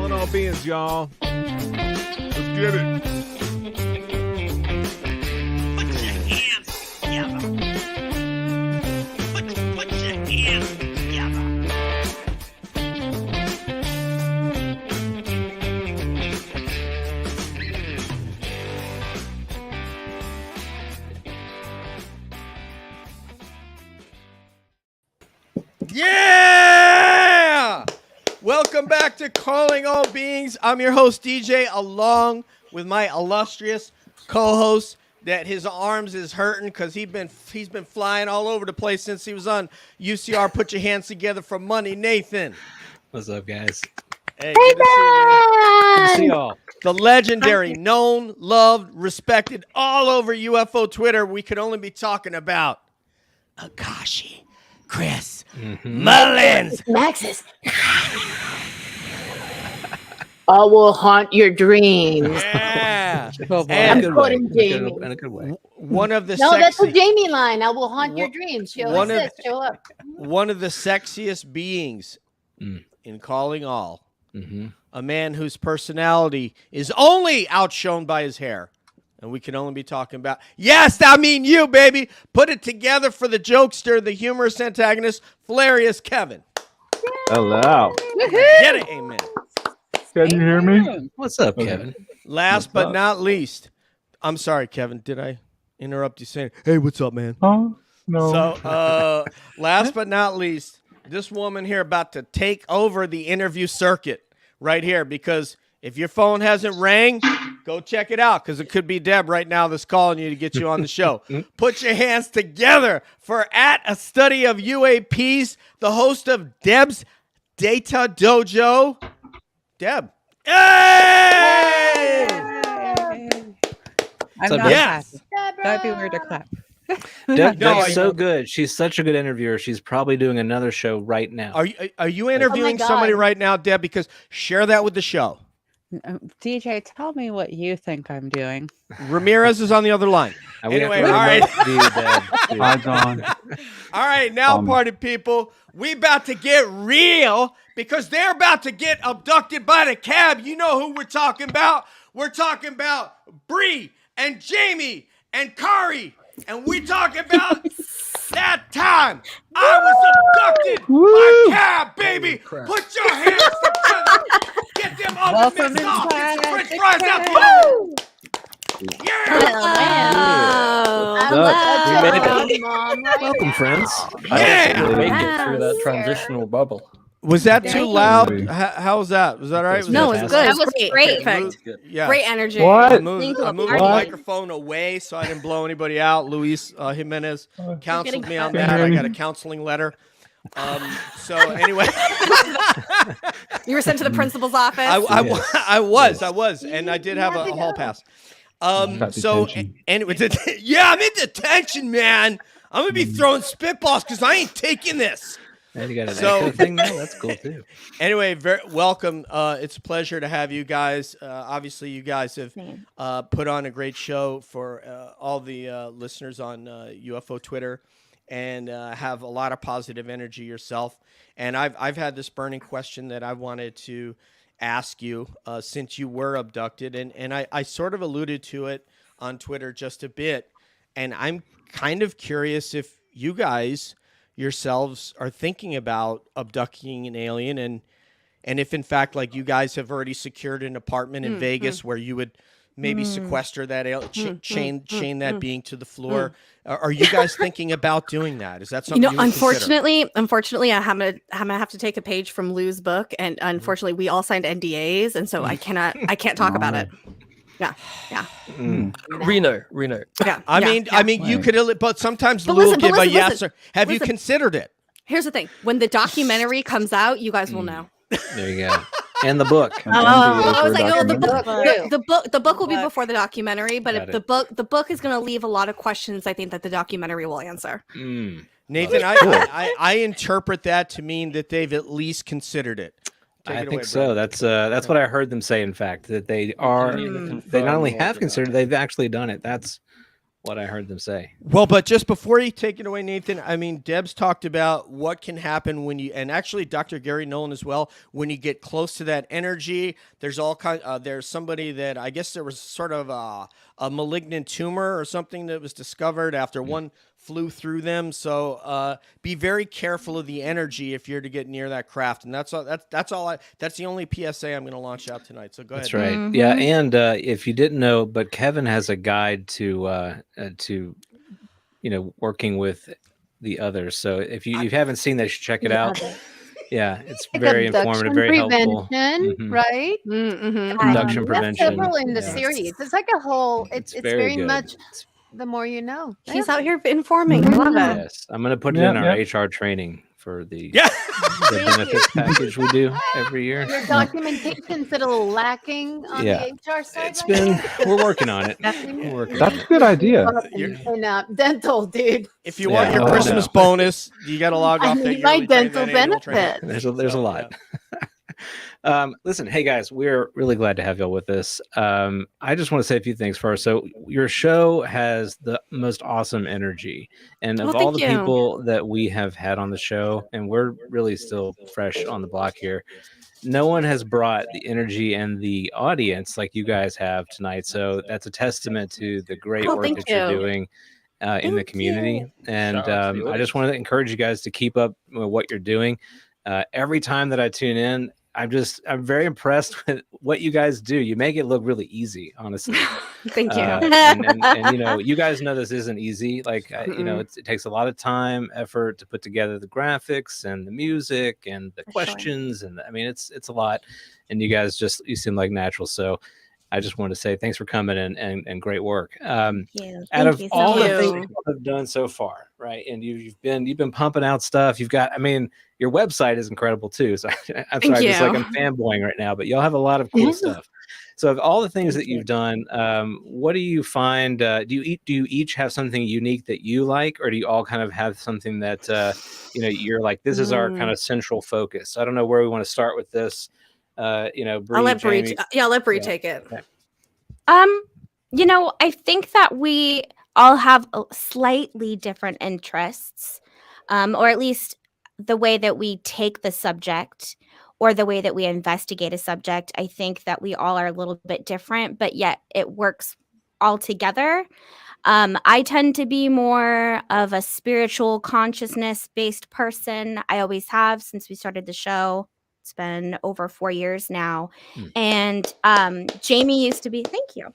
Calling all beings, y'all. Let's get it. Put your hands together. Put your hands together. Yeah! Welcome back to Calling All Beings. I'm your host, DJ, along with my illustrious co-host that his arms is hurting because he's been flying all over the place since he was on UCR. Put your hands together for money, Nathan. What's up, guys? Hey, good to see you. Good to see y'all. The legendary, known, loved, respected all over UFO Twitter. We could only be talking about Akashi, Chris, Mullins. Maxis. I will haunt your dreams. Yeah. I'm quoting Jaimie. In a good way. One of the No, that's a sexy, Jaimie line. I will haunt your dreams. Show one us of- this. Show up. one of the sexiest beings in Calling All. A man whose personality is only outshone by his hair. And we can only be talking about, yes, I mean you, baby. Put it together for the jokester, the humorous antagonist, hilarious Kevin. Hello. Get it, amen. Can you hear me? What's up, Kevin? Last but not least, I'm sorry, Kevin. Did I interrupt you saying, hey, what's up, man? Oh, no. So, last but not least, this woman here about to take over the interview circuit right here, because if your phone hasn't rang, go check it out, because it could be Deb right now that's calling you to get you on the show. Put your hands together for At a Study of UAPs, the host of Deb's Data Dojo, Deb. Hey! I'm So not yes. clapping. That'd be weird to clap. Deb's No, so good. She's such a good interviewer. She's probably doing another show right now. Are you interviewing God. somebody right now, Deb? Because share that with the show. DJ, tell me what you think I'm doing. Ramirez is on the other line. And we have Anyway, to all right. remote view Deb, too. Hi, John. All right, now, party people, we about to get real because they're about to get abducted by the cab. You know who we're talking about. We're talking about Bri and Jaimie and Kari. And we talking about that time I was abducted by cab, baby. Put your hands together. Get them on Welcome the off. Get some inside French the fries out. cab. Woo! Yeah. We made it. Mom, Welcome, friends. Yeah. Make it through that transitional bubble. Was that too loud? Maybe. How was that? Was that all right? Was No, that it's fast? good. That was great. Perfect. Yeah. Great energy. What? I moved the What? microphone away so I didn't blow anybody out. Luis Jimenez counseled me on that. I got a counseling letter. So anyway, You were sent to the principal's office. I was, and I did have a hall pass. So detention. anyway, yeah, I'm in detention, man. I'm gonna be throwing spitballs because I ain't taking this. And you got an So- echo thing now? That's cool, too. Anyway, welcome. It's a pleasure to have you guys. Obviously, you guys have put on a great show for all the listeners on UFO Twitter, and have a lot of positive energy yourself. And I've had this burning question that I wanted to ask you since you were abducted, and I sort of alluded to it on Twitter just a bit, and I'm kind of curious if you guys yourselves are thinking about abducting an alien, and if in fact, like, you guys have already secured an apartment in Vegas where you would maybe sequester that chain that being to the floor. Are you guys thinking about doing that? Is that something you would consider? unfortunately, I'm gonna have to take a page from Lou's book, and unfortunately, we all signed NDAs, and so I can't talk about it. Yeah. Reno. Yeah. I mean, you could, but sometimes Lou will give a yes or. Have you considered it? Here's the thing: when the documentary comes out, you guys will know. There you go. And the book. I was like, oh, documentary. the book will be before the documentary, but Got if the book is going to leave a lot of questions, I think that the documentary will answer. Nathan, I interpret that to mean that they've at least considered it. Take I it think away, so. bro. That's what I heard them say, in fact, that they not only have considered, they've actually done it. That's what I heard them say. Well, but just before you take it away, Nathan, I mean, Deb's talked about what can happen when you, and actually Dr. Gary Nolan as well, when you get close to that energy. There's all kind. There's somebody that I guess there was sort of a malignant tumor or something that was discovered after one flew through them. So be very careful of the energy if you're to get near that craft. And that's all. That's all. That's the only PSA I'm going to launch out tonight. So go ahead. That's right. Yeah, and if you didn't know, but Kevin has a guide to working with the others. So if you haven't seen that, you should check it out. Yeah, it's Like very abduction informative, very helpful. prevention, right? Abduction We have prevention. several in the Yeah. series. It's like a whole. It's very good. much the more you know. He's out here informing. I love it. Yes, I'm going to put it in our HR training for the benefits package we do every year. Your documentation's a little lacking on the HR side. It's been. We're working on it. That's a good idea. in dental, dude. If you want your Christmas bonus, you got to log off that my yearly dental training, that annual training. benefit. There's a lot. Listen, hey guys, we're really glad to have y'all with us. I just want to say a few things first. So your show has the most awesome energy, and of all the people that we have had on the show, and we're really still fresh on the block here, no one has brought the energy and the audience like you guys have tonight. So that's a testament to the great work that you're doing in the community. And I just want to encourage you guys to keep up with what you're doing. Every time that I tune in, I'm very impressed with what you guys do. You make it look really easy, honestly. Thank you. And you guys know this isn't easy. Like, it takes a lot of time, effort to put together the graphics and the music and the questions. And I mean, it's a lot. And you guys you seem like natural. So I just wanted to say thanks for coming and great work. Out of all the things you have done so far, right? And you've been pumping out stuff. You've got, your website is incredible too. So I'm sorry, just like I'm fanboying right now, but y'all have a lot of cool stuff. So of all the things that you've done, what do you find? Do you each have something unique that you like, or do you all kind of have something that you're like, this is our kind of central focus? I don't know where we want to start with this. Bri, I'll let Bri. Let Bri take it. Okay. I think that we all have slightly different interests, or at least the way that we take the subject or the way that we investigate a subject. I think that we all are a little bit different, but yet it works all together. I tend to be more of a spiritual consciousness-based person. I always have since we started the show. It's been over 4 years now. And Jaimie used to be, thank you.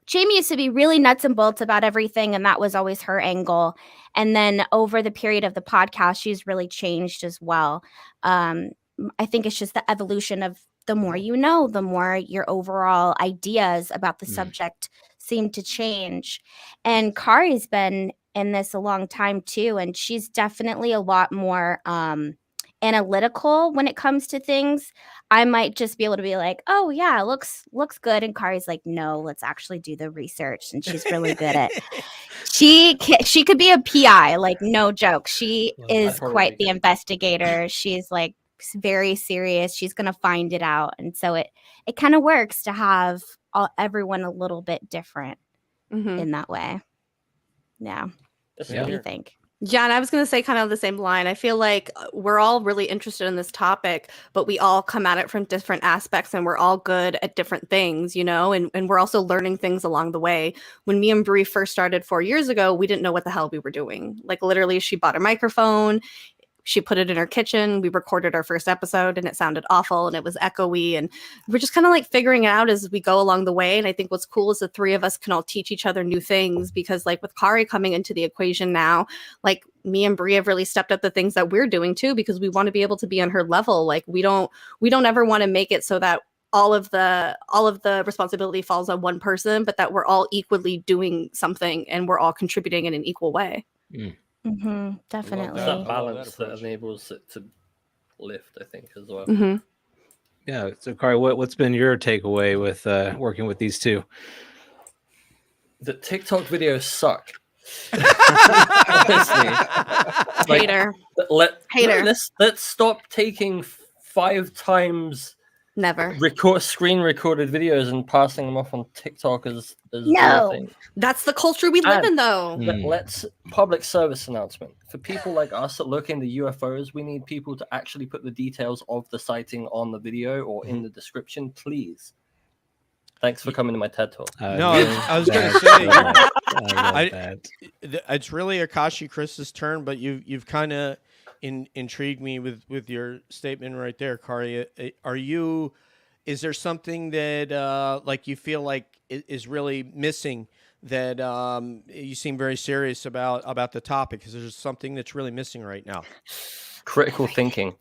Jaimie used to be really nuts and bolts about everything, and that was always her angle. And then over the period of the podcast, she's really changed as well. I think it's just the evolution of the more you know, the more your overall ideas about the subject seem to change. And Kari's been in this a long time too, and she's definitely a lot more analytical when it comes to things. I might just be able to be like, oh yeah, it looks good, and Kari's like, no, let's actually do the research. And she's really good at she could be a PI, like no joke. She is quite the investigator. She's like very serious. She's gonna find it out. And so it kind of works to have everyone a little bit different in that way. Yeah. What do you think? Yeah, and I was going to say kind of the same line. I feel like we're all really interested in this topic, but we all come at it from different aspects, and we're all good at different things, and we're also learning things along the way. When me and Bri first started 4 years ago, we didn't know what the hell we were doing. Like literally, she bought a microphone. She put it in her kitchen. We recorded our first episode and it sounded awful and it was echoey. And we're just kind of like figuring it out as we go along the way. And I think what's cool is the three of us can all teach each other new things, because like with Kari coming into the equation now, like me and Bri have really stepped up the things that we're doing too, because we want to be able to be on her level. Like we don't ever want to make it so that all of the responsibility falls on one person, but that we're all equally doing something and we're all contributing in an equal way. Definitely. That balance that enables it to lift, I think, as well. Yeah. So, Kari, what's been your takeaway with working with these two? The TikTok videos suck. Honestly, hater. Let's stop taking 5 times Never. screen recorded videos and passing them off on TikTok as No. thing. That's the culture we live in, though. Let's public service announcement for people like us that look into UFOs. We need people to actually put the details of the sighting on the video or in the description, please. Thanks for coming to my TED talk. No, I was going to say, it's really Akashi Chris's turn, but you've kind of intrigued me with your statement right there, Kari. Is there something that like you feel like is really missing that you seem very serious about the topic? Is there something that's really missing right now? Critical thinking.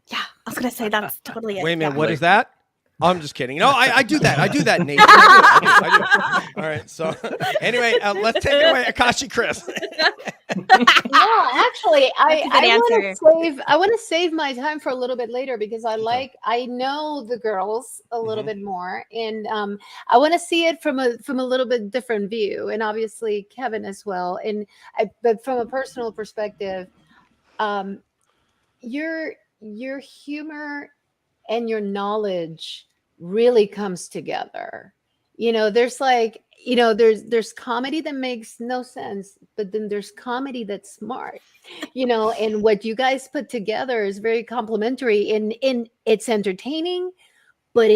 Yeah, I was going to say that's totally it. Wait a minute, yeah. what is that? Oh, I'm just kidding. No, I do that. I do that, Nate. I do. All right. So anyway, let's take it away, Akashi Chris. No, actually, answer. I want to save my time for a little bit later because I know the girls a little bit more, and I want to see it from a little bit different view, and obviously Kevin as well. But from a personal perspective, your humor and your knowledge really comes together. There's there's comedy that makes no sense, but then there's comedy that's smart, and what you guys put together is very complimentary, and it's entertaining, but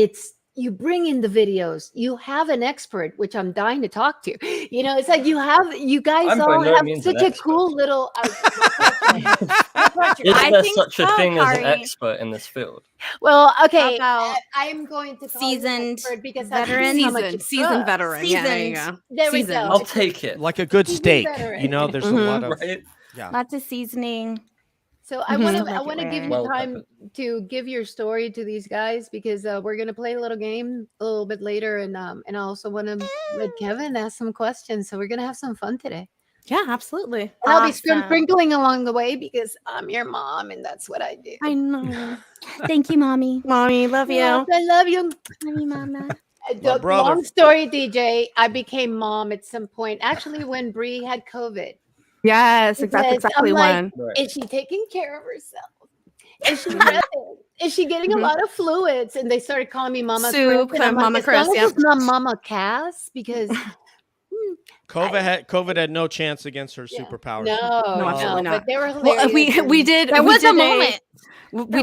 you bring in the videos. You have an expert, which I'm dying to talk to. It's like you guys all have such a cool little. Is there such a thing as an expert in this field? Well, okay. I'm going to call seasoned you because veteran. Seasoned veteran. Yeah, there you go. There we go. I'll take it. Like a good steak. Veteran. There's a lot of Lots of seaseaning. So I want to give you time to give your story to these guys because we're gonna play a little game a little bit later, and I also want to let Kevin ask some questions. So we're gonna have some fun today. Yeah, absolutely. And I'll be sprinkling along the way because I'm your mom, and that's what I do. I know. Thank you, mommy. Mommy, love you. I love you. Love you, mama. Long story, DJ. I became mom at some point. Actually, when Bri had COVID. Yes, exactly when. Is she taking care of herself? Is she breathing? Is she getting a lot of fluids? And they started calling me Mama Soup Chris. and Mama Chris. Yeah, it's not Mama Cass because COVID had no chance against her superpowers. No, absolutely not. But they were hilarious. Well, we did. There was a moment. We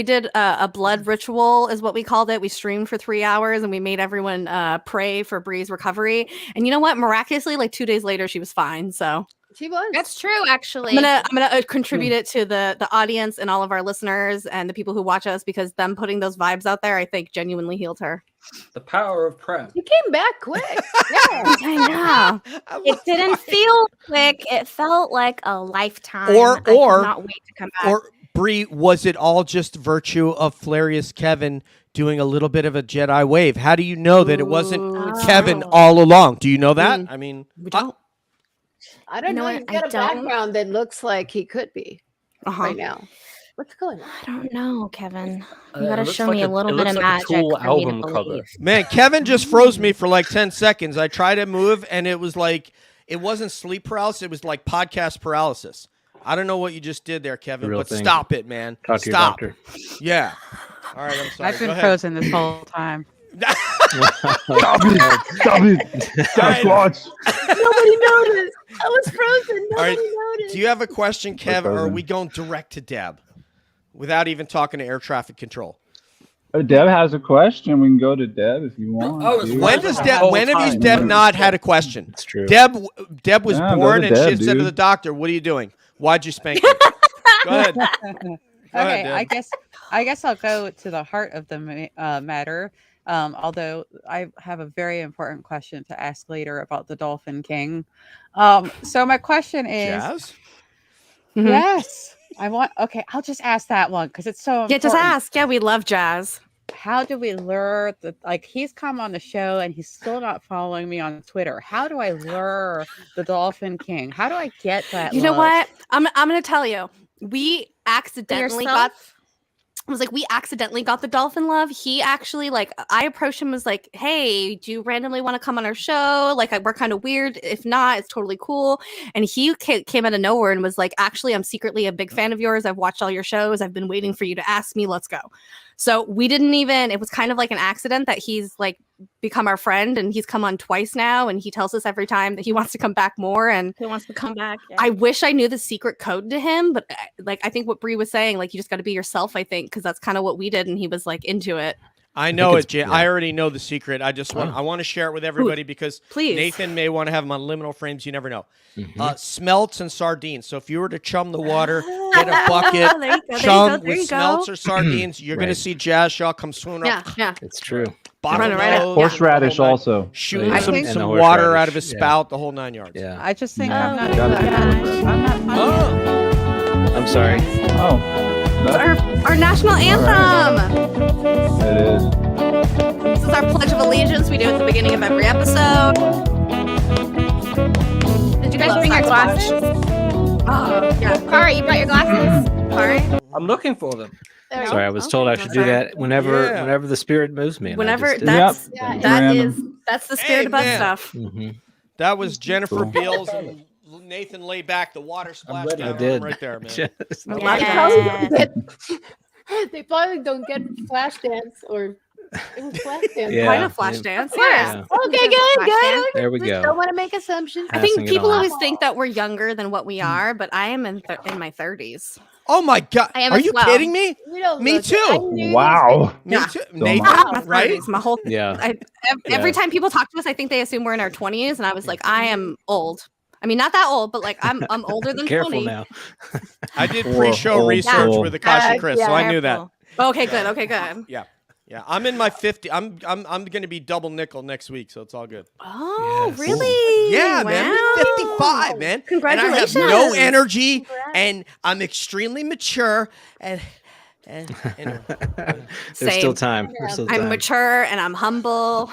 did a blood ritual, is what we called it. We streamed for 3 hours and we made everyone pray for Bri's recovery. And you know what? Miraculously, like 2 days later, she was fine. So she was. That's true, actually. I'm gonna contribute it to the audience and all of our listeners and the people who watch us, because them putting those vibes out there, I think, genuinely healed her. The power of prayer. You came back quick. Yeah, I know. It didn't feel quick. It felt like a lifetime. Or I could not wait to come back. Or Bri, was it all just virtue of Flarius Kevin doing a little bit of a Jedi wave? How do you know that it wasn't Kevin all along? Do you know that? I mean, we don't. I don't know. He's got a background that looks like he could be right now. What's going on? I don't know, Kevin. You gotta show me like a little bit of magic Tool for me to album believe. cover. man, Kevin just froze me for like 10 seconds. I tried to move, and it was like, it wasn't sleep paralysis. It was like podcast paralysis. I don't know what you just did there, Kevin, but stop it, man. Talk to your doctor. Yeah. All right, I'm sorry. I've been frozen this whole time. Stop it! Sasquatch! Nobody noticed. I was frozen. Nobody noticed. Do you have a question, Kev, or are we going direct to Deb without even talking to air traffic control? Oh, Deb has a question. We can go to Deb if you want. When have Deb not had a question? It's true. Deb was born and Deb, she said to the doctor, "What are you doing? Why'd you spank me?" Go ahead. Okay, I guess I'll go to the heart of the matter. Although I have a very important question to ask later about the Dolphin King. So my question is, Jazz? Yes, okay, I'll just ask that one because it's so important. Yeah, just ask. Yeah, we love Jazz. How do we lure he's come on the show and he's still not following me on Twitter. How do I lure the Dolphin King? How do I get that? You know what? I'm going to tell you. We accidentally got was like, we accidentally got the dolphin love. He actually, like, I approached him, was like, hey, do you randomly want to come on our show? Like, we're kind of weird. If not, it's totally cool. And he came out of nowhere and was like, actually, I'm secretly a big fan of yours. I've watched all your shows. I've been waiting for you to ask me. Let's go. So we didn't even, it was kind of like an accident that he's like become our friend, and he's come on twice now, and he tells us every time that he wants to come back more, and He wants to come back. Yeah. I wish I knew the secret code to him, but like I think what Bri was saying, like you just got to be yourself, I think, because that's kind of what we did, and he was like into it. I know it, Jay. I already know the secret. I just want I want to share it with everybody because Please. Nathan may want to have them on liminal frames. You never know. Mhm. Smelts and sardines. So if you were to chum the water, get a bucket, There you go, chum there you with go. smelts or sardines, you're going to Right. see Jazz Shaw come swimming up. Yeah. It's true. Bottom Running right up. nose, Horseradish the whole nine- also. shooting Yeah. some, I think- some And the water horseradish, out of his yeah. spout, the whole 9 yards. Yeah. I just think Yeah. I'm not. Gotta be I'm not funny. Oh, I'm sorry. Oh, Our national anthem. it is. This is our Pledge of Allegiance. We do it at the beginning of every episode. Did you guys bring your glasses? Oh, yeah. Kara, you brought your glasses? Sorry. I'm looking for them. There Sorry, I was told I should do that whenever the spirit moves me. and I Whenever just did. that's Yeah, that random. is that's the spirit of us Amen. stuff. Mhm. that was Jennifer Cool. Beals and Nathan lay back. The water splashed ready. down I on did. him right there, man. Just- I love They that. probably don't get- they probably don't get flash dance or it was flash dance. Yeah. Why not flash dance? Yeah. Okay, good, Flash dance. good. There we Just go. don't want to make assumptions. I think Passing it people on. always think that we're younger than what we are, but I am in my 30s. Oh my God! I am Are as you well. kidding me? You don't Me look it. too. I knew Wow. Me Yeah. too. So Nathan, much. My right? 30s, my whole Yeah. every Yeah. time people talk to us, I think they assume we're in our 20s, and I was like, I am old. I mean, not that old, but like I'm older than Careful 20. now. I did Or pre-show old research soul. with Akashi Chris, so I knew that. Careful. Okay, good. Okay, good. Yeah, I'm in my 50. I'm going to be double nickel next week, so it's all good. Oh, Yes. really? Yeah, man, I'm Wow. 55, man. Congratulations. And I have no energy, and I'm extremely mature, and anyway. There's still Same. time. There's still I'm time. mature and I'm humble.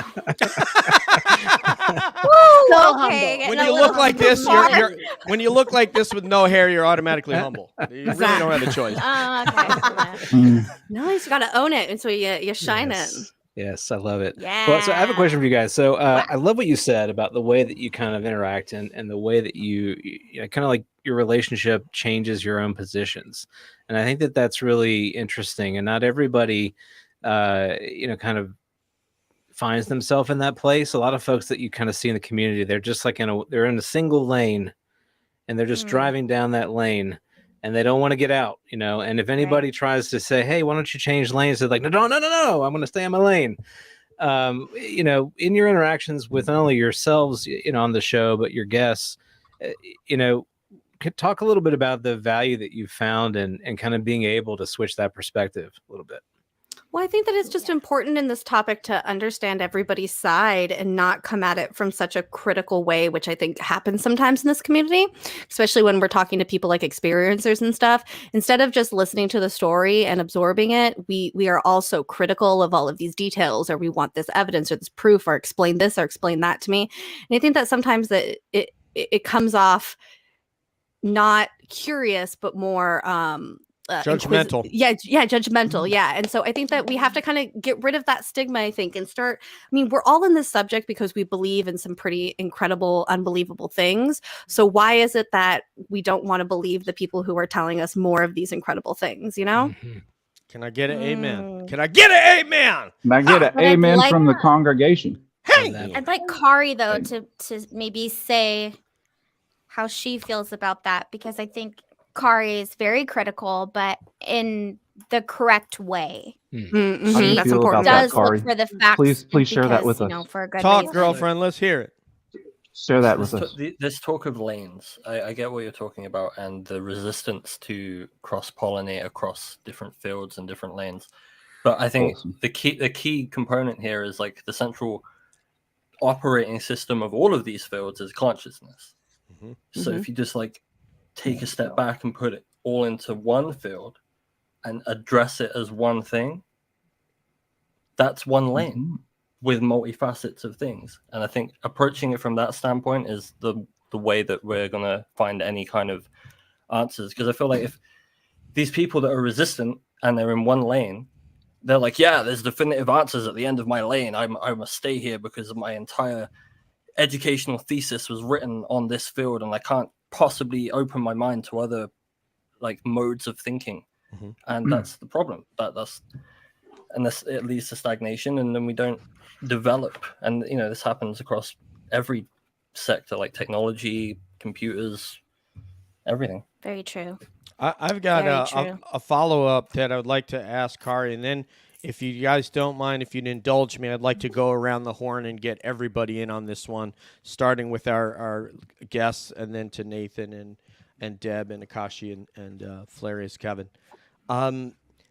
So Okay, humble. When a you little look like this, you're when you look like this with no hair, you're automatically humble. You really don't have a choice. Oh, okay. Mm. No, you just got to own it, and so you shine it. Yes. Yes, I love it. Yeah. Well, so I have a question for you guys. So I love what you said about the way that you kind of interact and the way that you know, kind of like your relationship changes your own positions. And I think that that's really interesting. And not everybody, kind of finds themselves in that place. A lot of folks that you kind of see in the community, they're just like they're in a single lane, and they're just driving down that lane, and they don't want to get out, and if anybody tries to say, hey, why don't you change lanes, they're like, no, I'm going to stay in my lane. In your interactions with not only yourselves, on the show, but your guests, could talk a little bit about the value that you found and kind of being able to switch that perspective a little bit. Well, I think that it's just important in this topic to understand everybody's side and not come at it from such a critical way, which I think happens sometimes in this community, especially when we're talking to people like experiencers and stuff. Instead of just listening to the story and absorbing it, we are also critical of all of these details, or we want this evidence or this proof, or explain this or explain that to me. And I think that sometimes that it comes off not curious, but more Judgmental. Judgmental. Yeah. And so I think that we have to kind of get rid of that stigma, I think, and start. I mean, we're all in this subject because we believe in some pretty incredible, unbelievable things. So why is it that we don't want to believe the people who are telling us more of these incredible things, Mhm. Can I get an amen? Can I get an amen? And I get an But I'd amen like- from the congregation. Hey! I'd like Kari though to maybe say how she feels about that, because I think Kari is very critical, but in the correct way. Mhm. How do you That's feel about important. that, Does Kari? look for the facts. Please share that with because, us. for a good Talk, reason. girlfriend. Let's hear it. Share that with This, us. this talk of lanes, I get what you're talking about, and the resistance to cross-pollinate across different fields and different lanes. But I think Awesome. the key component here is like the central operating system of all of these fields is consciousness. Mhm. So if you just like take a step back and put it all into one field and address it as one thing, that's one lane Mhm. with multifacets of things. And I think approaching it from that standpoint is the way that we're going to find any kind of answers. Because I feel like if these people that are resistant and they're in one lane, they're like, yeah, there's definitive answers at the end of my lane. I must stay here because my entire educational thesis was written on this field, and I can't possibly open my mind to other like modes of thinking. And that's the problem. It leads to stagnation, and then we don't develop. And this happens across every sector, like technology, computers, everything. Very true. I've got a follow-up that I would like to ask Kari, and then if you guys don't mind, if you'd indulge me, I'd like to go around the horn and get everybody in on this one, starting with our guests, and then to Nathan and Deb and Akashi and Flarius Kevin.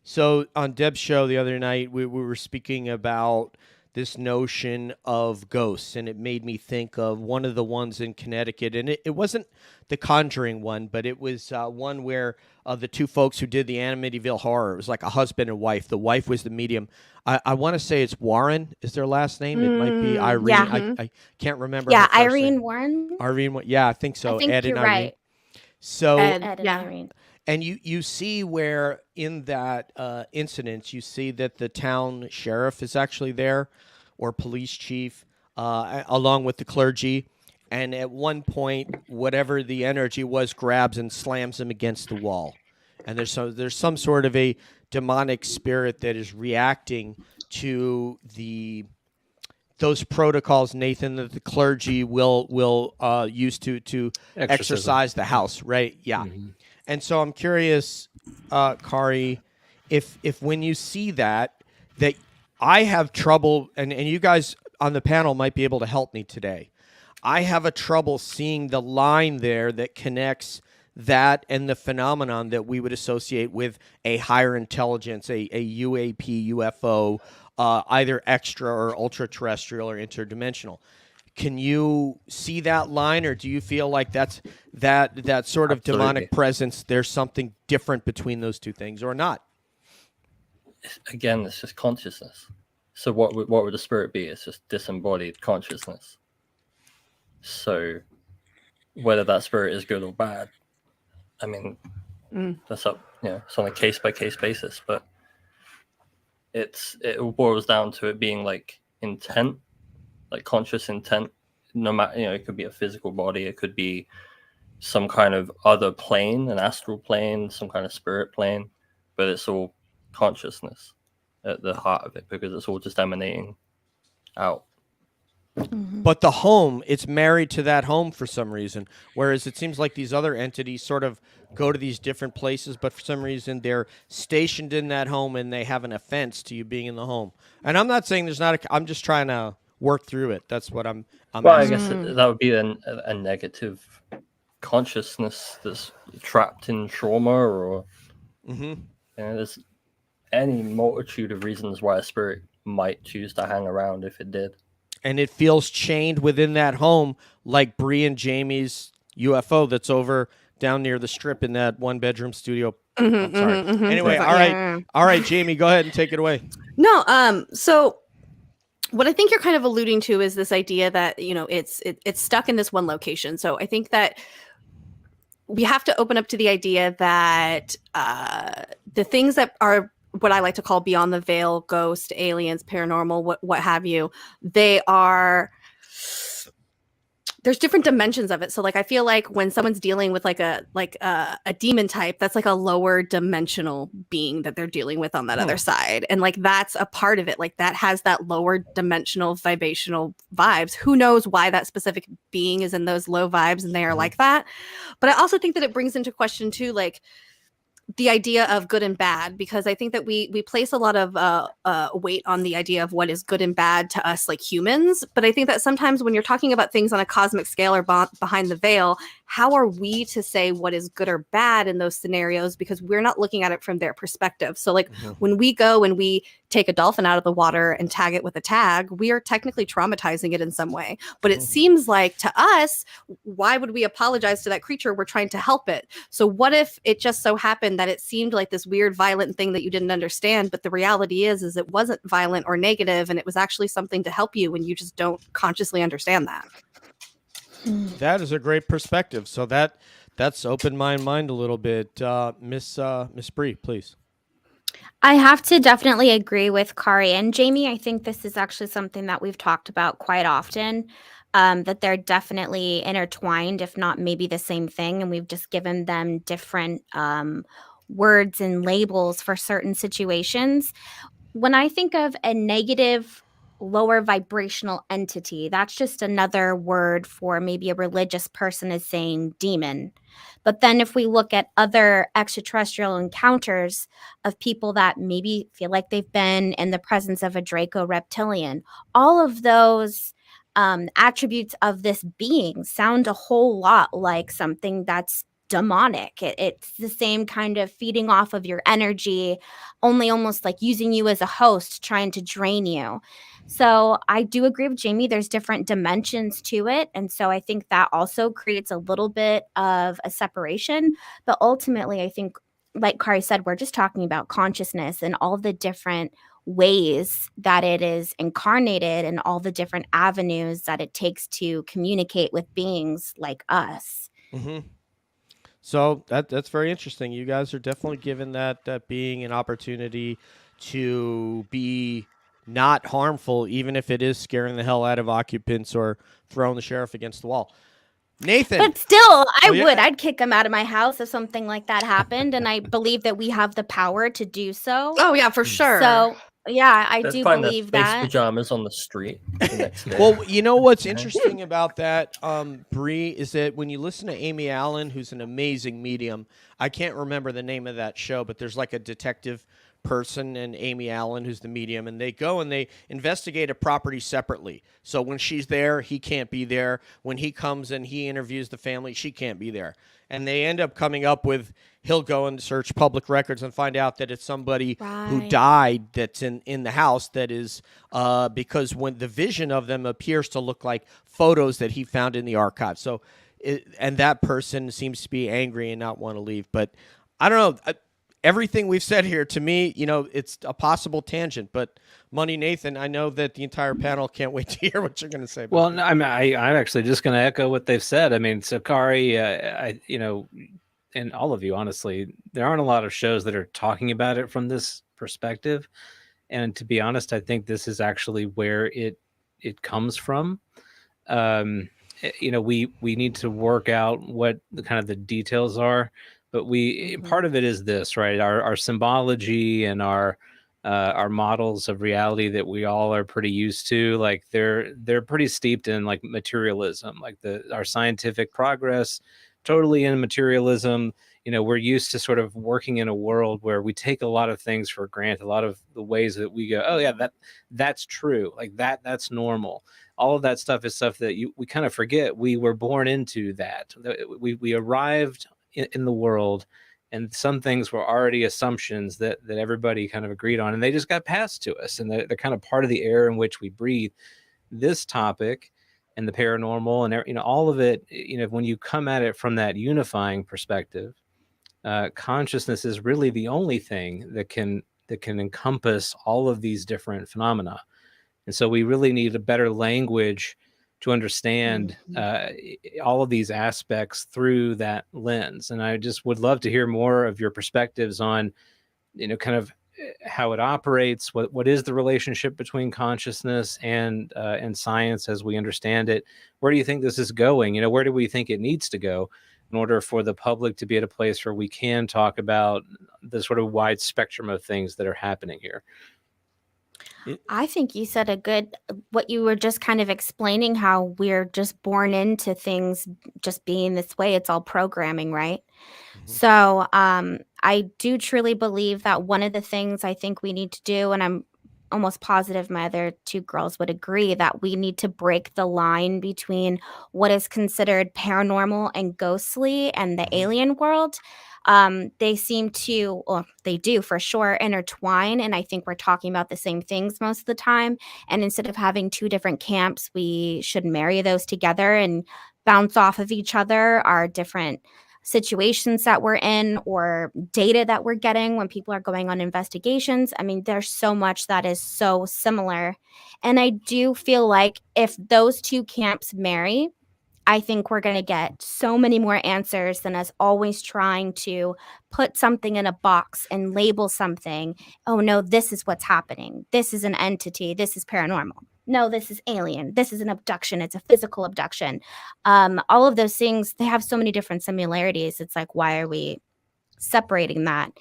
So on Deb's show the other night, we were speaking about this notion of ghosts, and it made me think of one of the ones in Connecticut, and it wasn't the Conjuring one, but it was one where the two folks who did the Amityville Horror, it was like a husband and wife. The wife was the medium. I want to say it's Warren is their last name. It might be Irene. Yeah. I can't remember. Yeah, her first Irene name. Warren. Irene, yeah, I think so. I think Ed you're and Irene. right. So Ed and Irene. And you see where in that incident, you see that the town sheriff is actually there, or police chief, along with the clergy. And at one point, whatever the energy was, grabs and slams him against the wall. And there's some sort of a demonic spirit that is reacting to those protocols, Nathan, that the clergy will use to exorcise the house, right? Yeah. Mm-hmm. And so I'm curious, Kari, if when you see that I have trouble, and you guys on the panel might be able to help me today. I have a trouble seeing the line there that connects that and the phenomenon that we would associate with a higher intelligence, a UAP, UFO, either extra or ultra terrestrial or interdimensional. Can you see that line, or do you feel like that's that sort of demonic presence? There's something different between those two things, or not? Again, it's just consciousness. So what would the spirit be? It's just disembodied consciousness. So whether that spirit is good or bad, I mean, that's up. It's on a case by case basis. But it boils down to it being like intent, like conscious intent. No matter, it could be a physical body, it could be some kind of other plane, an astral plane, some kind of spirit plane, but it's all consciousness at the heart of it, because it's all just emanating out. Mm-hmm. But the home, it's married to that home for some reason, whereas it seems like these other entities sort of go to these different places, but for some reason they're stationed in that home and they have an offense to you being in the home. And I'm not saying there's not I'm just trying to work through it. That's what I'm well, asking. I guess that would be a negative consciousness that's trapped in trauma, or there's any multitude of reasons why a spirit might choose to hang around if it did. And it feels chained within that home, like Bri and Jaimie's UFO that's over down near the strip in that one-bedroom studio. I'm sorry. Anyway, all right, Jaimie, go ahead and take it away. No, so what I think you're kind of alluding to is this idea that it's stuck in this one location. So I think that we have to open up to the idea that the things that are what I like to call beyond the veil, ghost, aliens, paranormal, what have you, there's different dimensions of it. So like, I feel like when someone's dealing with like a demon type, that's like a lower dimensional being that they're dealing with on that other side. And like, that's a part of it. Like that has that lower dimensional vibrational vibes. Who knows why that specific being is in those low vibes and they are like that. But I also think that it brings into question too, like, the idea of good and bad, because I think that we place a lot of weight on the idea of what is good and bad to us like humans. But I think that sometimes when you're talking about things on a cosmic scale or behind the veil, how are we to say what is good or bad in those scenarios? Because we're not looking at it from their perspective. So like when we go and we take a dolphin out of the water and tag it with a tag, we are technically traumatizing it in some way. But it seems like to us, why would we apologize to that creature? We're trying to help it. So what if it just so happened that it seemed like this weird violent thing that you didn't understand, but the reality is it wasn't violent or negative, and it was actually something to help you, and you just don't consciously understand that. That is a great perspective. So that's opened my mind a little bit. Miss Bri, please. I have to definitely agree with Kari and Jaimie. I think this is actually something that we've talked about quite often, that they're definitely intertwined, if not maybe the same thing. And we've just given them different words and labels for certain situations. When I think of a negative, lower vibrational entity, that's just another word for maybe a religious person is saying demon. But then if we look at other extraterrestrial encounters of people that maybe feel like they've been in the presence of a Draco reptilian, all of those attributes of this being sound a whole lot like something that's demonic. It's the same kind of feeding off of your energy, only almost like using you as a host, trying to drain you. So I do agree with Jaimie. There's different dimensions to it. And so I think that also creates a little bit of a separation. But ultimately, I think, like Kari said, we're just talking about consciousness and all the different ways that it is incarnated and all the different avenues that it takes to communicate with beings like us. Mm-hmm. So that's very interesting. You guys are definitely giving that being an opportunity to be not harmful, even if it is scaring the hell out of occupants or throwing the sheriff against the wall. Nathan. But still, I yeah. would. I'd kick him out of my house if something like that happened, and I believe that we have the power to do so. Oh yeah, for sure. So yeah, I Let's do find believe their space that. pajamas on the street the next day. Well, you know what's interesting about that, Bri, is that when you listen to Amy Allen, who's an amazing medium, I can't remember the name of that show, but there's like a detective person and Amy Allen, who's the medium, and they go and they investigate a property separately. So when she's there, he can't be there. When he comes and he interviews the family, she can't be there. And they end up coming up with, he'll go and search public records and find out that it's somebody who died that's in the house that is because when the vision of them appears to look like photos that he found in the archive. So, and that person seems to be angry and not want to leave. But I don't know. Everything we've said here, to me, it's a possible tangent. But Money Nathan, I know that the entire panel can't wait to hear what you're going to say. Well, no, I'm actually just going to echo what they've said. I mean, Sakari, and all of you, honestly, there aren't a lot of shows that are talking about it from this perspective. And to be honest, I think this is actually where it comes from. We need to work out what the kind of the details are. But part of it is this, right? Our symbology and our models of reality that we all are pretty used to, like they're pretty steeped in like materialism, like our scientific progress, totally in materialism. We're used to sort of working in a world where we take a lot of things for granted, a lot of the ways that we go, oh yeah, that's true, like that's normal. All of that stuff is stuff that we kind of forget. We were born into that. We arrived in the world, and some things were already assumptions that everybody kind of agreed on, and they just got passed to us, and they're kind of part of the air in which we breathe. This topic and the paranormal and all of it, when you come at it from that unifying perspective, consciousness is really the only thing that can encompass all of these different phenomena. And so we really need a better language to understand all of these aspects through that lens. And I just would love to hear more of your perspectives on, kind of how it operates, what is the relationship between consciousness and science as we understand it. Where do you think this is going? Where do we think it needs to go in order for the public to be at a place where we can talk about the sort of wide spectrum of things that are happening here? I think you said what you were just kind of explaining, how we're just born into things just being this way. It's all programming, right? Mm-hmm. So I do truly believe that one of the things I think we need to do, and I'm almost positive my other two girls would agree, that we need to break the line between what is considered paranormal and ghostly and the alien world. They seem to, or they do for sure, intertwine. And I think we're talking about the same things most of the time. And instead of having two different camps, we should marry those together and bounce off of each other our different situations that we're in or data that we're getting when people are going on investigations. I mean, there's so much that is so similar. And I do feel like if those two camps marry, I think we're going to get so many more answers than us always trying to put something in a box and label something. Oh, no, this is what's happening. This is an entity. This is paranormal. No, this is alien. This is an abduction. It's a physical abduction. All of those things, they have so many different similarities. It's like, why are we separating that?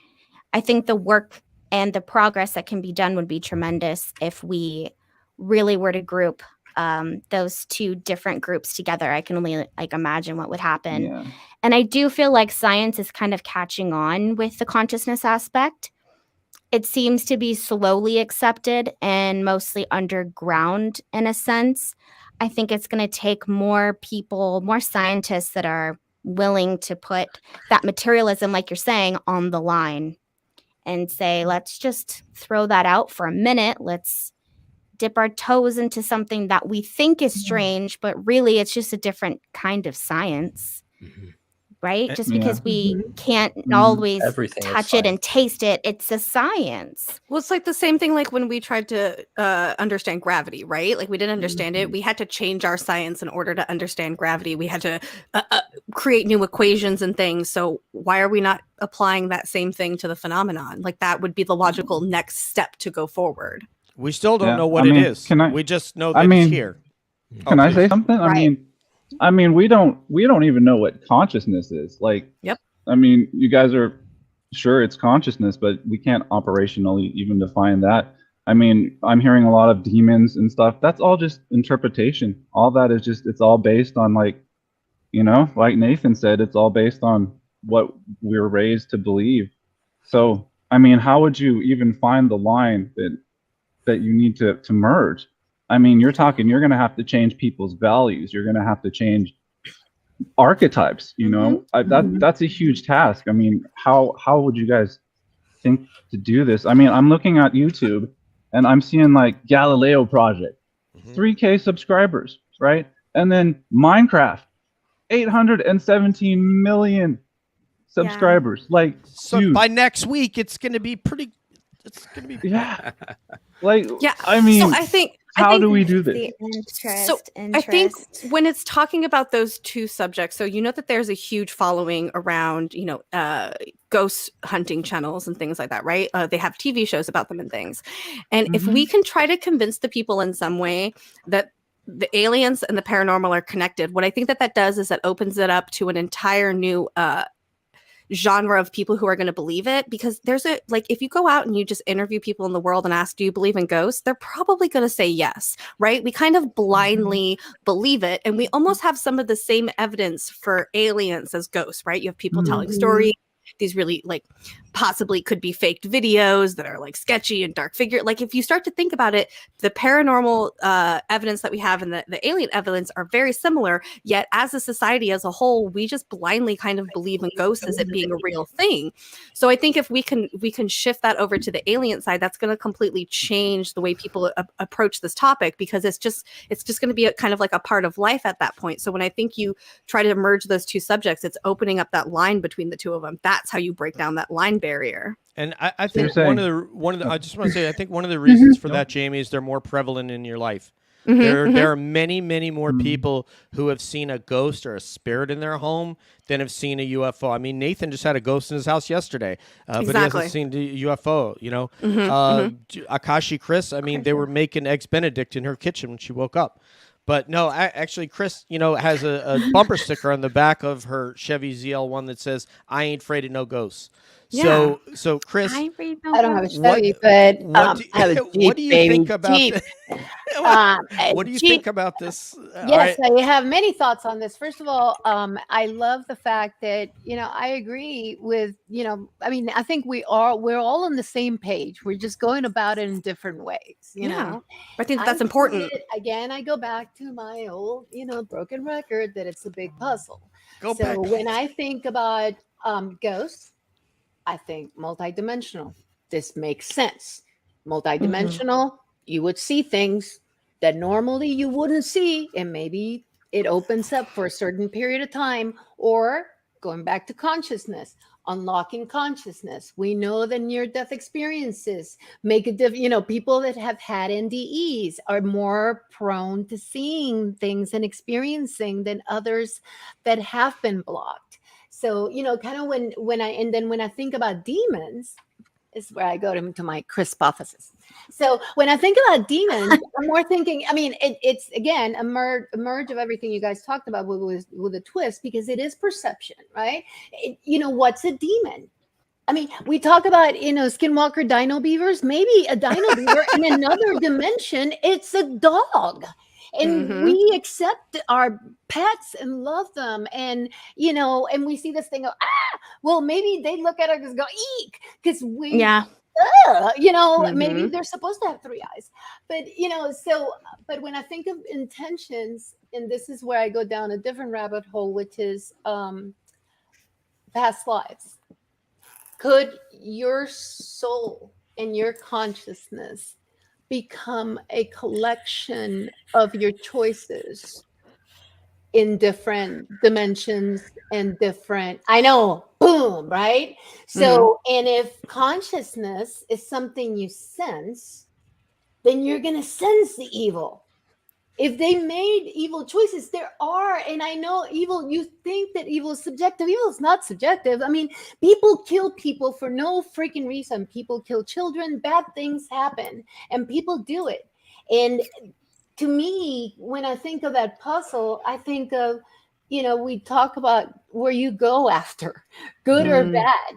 I think the work and the progress that can be done would be tremendous if we really were to group those two different groups together. I can only imagine what would happen. Yeah. And I do feel like science is kind of catching on with the consciousness aspect. It seems to be slowly accepted and mostly underground in a sense. I think it's going to take more people, more scientists that are willing to put that materialism, like you're saying, on the line and say, let's just throw that out for a minute. Let's dip our toes into something that we think is strange, but really it's just a different kind of science, right? Just because we can't always touch it and taste it, it's a science. Well, it's like the same thing like when we tried to understand gravity, right? Like we didn't understand it. We had to change our science in order to understand gravity. We had to create new equations and things. So why are we not applying that same thing to the phenomenon? Like that would be the logical next step to go forward. We still don't know what it is. We just know that it's here. Can I say something? I mean, we don't even know what consciousness is. Like, I mean, you guys are sure it's consciousness, but we can't operationally even define that. I mean, I'm hearing a lot of demons and stuff. That's all just interpretation. All that is just, it's all based on like Nathan said, it's all based on what we're raised to believe. So, I mean, how would you even find the line that you need to merge? I mean, you're going to have to change people's values. You're going to have to change archetypes, that's a huge task. I mean, how would you guys think to do this? I mean, I'm looking at YouTube and I'm seeing like Galileo Project, 3K subscribers, right? And then Minecraft, 817 million subscribers. Like, so dude, by next week, it's going to be like, yeah. I mean, so I think do we do this? I think when it's talking about those two subjects, so that there's a huge following around, ghost hunting channels and things like that, right? They have TV shows about them and things. And if we can try to convince the people in some way that the aliens and the paranormal are connected, what I think that does is that opens it up to an entire new genre of people who are going to believe it, because there's if you go out and you just interview people in the world and ask, do you believe in ghosts? They're probably going to say yes, right? We kind of blindly believe it, and we almost have some of the same evidence for aliens as ghosts, right? You have people telling stories, these really possibly could be faked videos that are sketchy and dark figure. Like if you start to think about it, the paranormal evidence that we have and the alien evidence are very similar, yet as a society as a whole, we just blindly kind of believe in ghosts as it being a real thing. So I think if we can shift that over to the alien side, that's going to completely change the way people approach this topic, because it's just going to be a kind of like a part of life at that point. So when I think you try to merge those two subjects, it's opening up that line between the two of them. That's how you break down that line barrier. And I think one of the I just want to say, I think one of the reasons for that, Jaimie, is they're more prevalent in your life. There are many more people who have seen a ghost or a spirit in their home than have seen a UFO. I mean, Nathan just had a ghost in his house yesterday, but he hasn't seen the UFO. Akashi Chris, I mean, they were making eggs Benedict in her kitchen when she woke up. But no, actually, Chris, has a bumper sticker on the back of her Chevy ZL1 that says, "I ain't afraid of no ghosts." Yeah. So Chris, I don't have a Chevy, but I have a Jeep, what do you think about Jeep. What do you think about this? Yes, I have many thoughts on this. First of all, I love the fact that I agree with I mean, I think we're all on the same page. We're just going about it in different ways. You know, I think that's important. Again, I go back to my old broken record that it's a big puzzle. Go back. When I think about ghosts, I think multidimensional. This makes sense. Multidimensional, you would see things that normally you wouldn't see, and maybe it opens up for a certain period of time. Or going back to consciousness, unlocking consciousness. We know that near-death experiences make a difference. People that have had NDEs are more prone to seeing things and experiencing than others that have been blocked. So, kind of when I think about demons, is where I go to my crispothesis. So when I think about demons, I'm more thinking, it's again a merge of everything you guys talked about with a twist, because it is perception, right? What's a demon? We talk about, skinwalker dino beavers. Maybe a dino beaver in another dimension, it's a dog. And we accept our pets and love them. And, and we see this thing of, well, maybe they look at us and go, eek, because we, maybe they're supposed to have 3 eyes. But, but when I think of intentions, and this is where I go down a different rabbit hole, which is past lives. Could your soul and your consciousness become a collection of your choices in different dimensions and different, boom, right? So, and if consciousness is something you sense, then you're going to sense the evil. If they made evil choices, and I know evil, you think that evil is subjective. Evil is not subjective. People kill people for no freaking reason. People kill children, bad things happen, and people do it. And to me, when I think of that puzzle, I think of, we talk about where you go after, good or bad.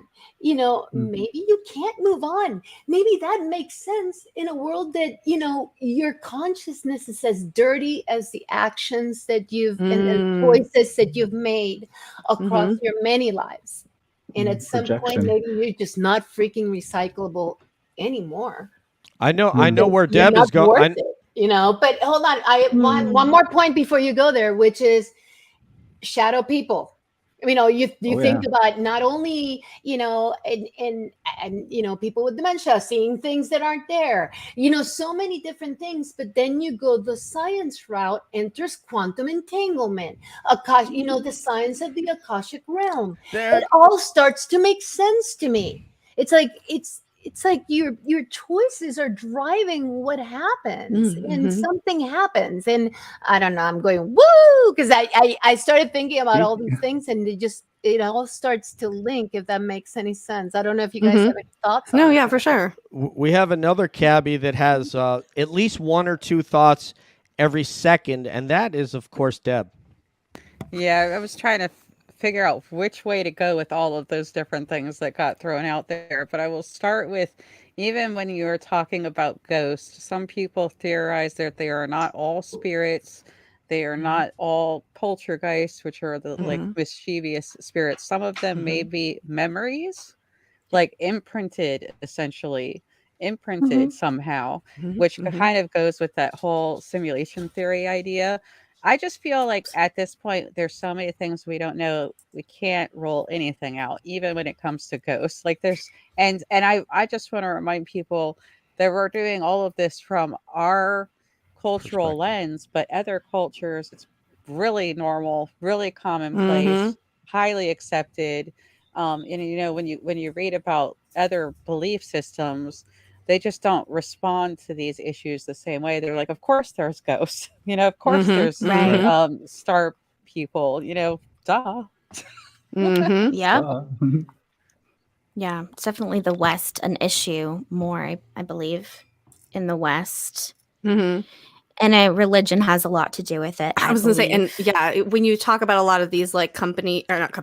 Maybe you can't move on. Maybe that makes sense in a world that, your consciousness is as dirty as the actions that you've and the choices that you've made across your many lives. And at some point, maybe you're just not freaking recyclable anymore. I know where Deb is going. But hold on. I want one more point before you go there, which is shadow people. You think about not only, and people with dementia seeing things that aren't there, so many different things. But then you go the science route, enters quantum entanglement, the science of the Akashic realm. It all starts to make sense to me. It's like your choices are driving what happens, and something happens, and I don't know, I'm going woo, because I started thinking about all these things, and it all starts to link, if that makes any sense. I don't know if you guys have any thoughts on yeah, for sure. We have another cabbie that has at least 1 or 2 thoughts every second, and that is, of course, Deb. Yeah, I was trying to figure out which way to go with all of those different things that got thrown out there. But I will start with, even when you were talking about ghosts, some people theorize that they are not all spirits. They are not all poltergeists, which are the like mischievous spirits. Some of them may be memories, like imprinted somehow, which kind of goes with that whole simulation theory idea. I just feel like at this point, there's so many things we don't know. We can't rule anything out, even when it comes to ghosts. Like and I just want to remind people that we're doing all of this from our cultural lens, but other cultures, it's really normal, really commonplace, highly accepted. And when you read about other belief systems, they just don't respond to these issues the same way. They're like, of course there's ghosts, of course there's star people, duh. Yeah. Yeah, it's definitely the West an issue more, I believe, in the West. And religion has a lot to do with it. I was going to say, and yeah, when you talk about a lot of these like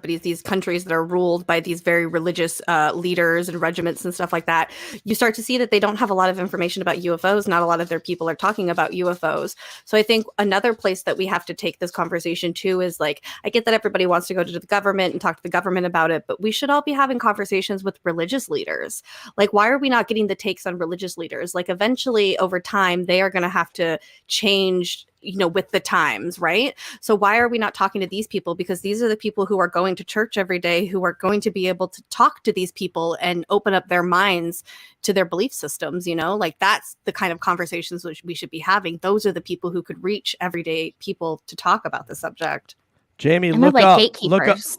these countries that are ruled by these very religious leaders and regiments and stuff like that, you start to see that they don't have a lot of information about UFOs. Not a lot of their people are talking about UFOs. So I think another place that we have to take this conversation to is like, I get that everybody wants to go to the government and talk to the government about it, but we should all be having conversations with religious leaders. Like, why are we not getting the takes on religious leaders? Like, eventually over time, they are going to have to change, with the times, right? So why are we not talking to these people? Because these are the people who are going to church every day, who are going to be able to talk to these people and open up their minds to their belief systems, like that's the kind of conversations which we should be having. Those are the people who could reach everyday people to talk about the subject. Jaimie,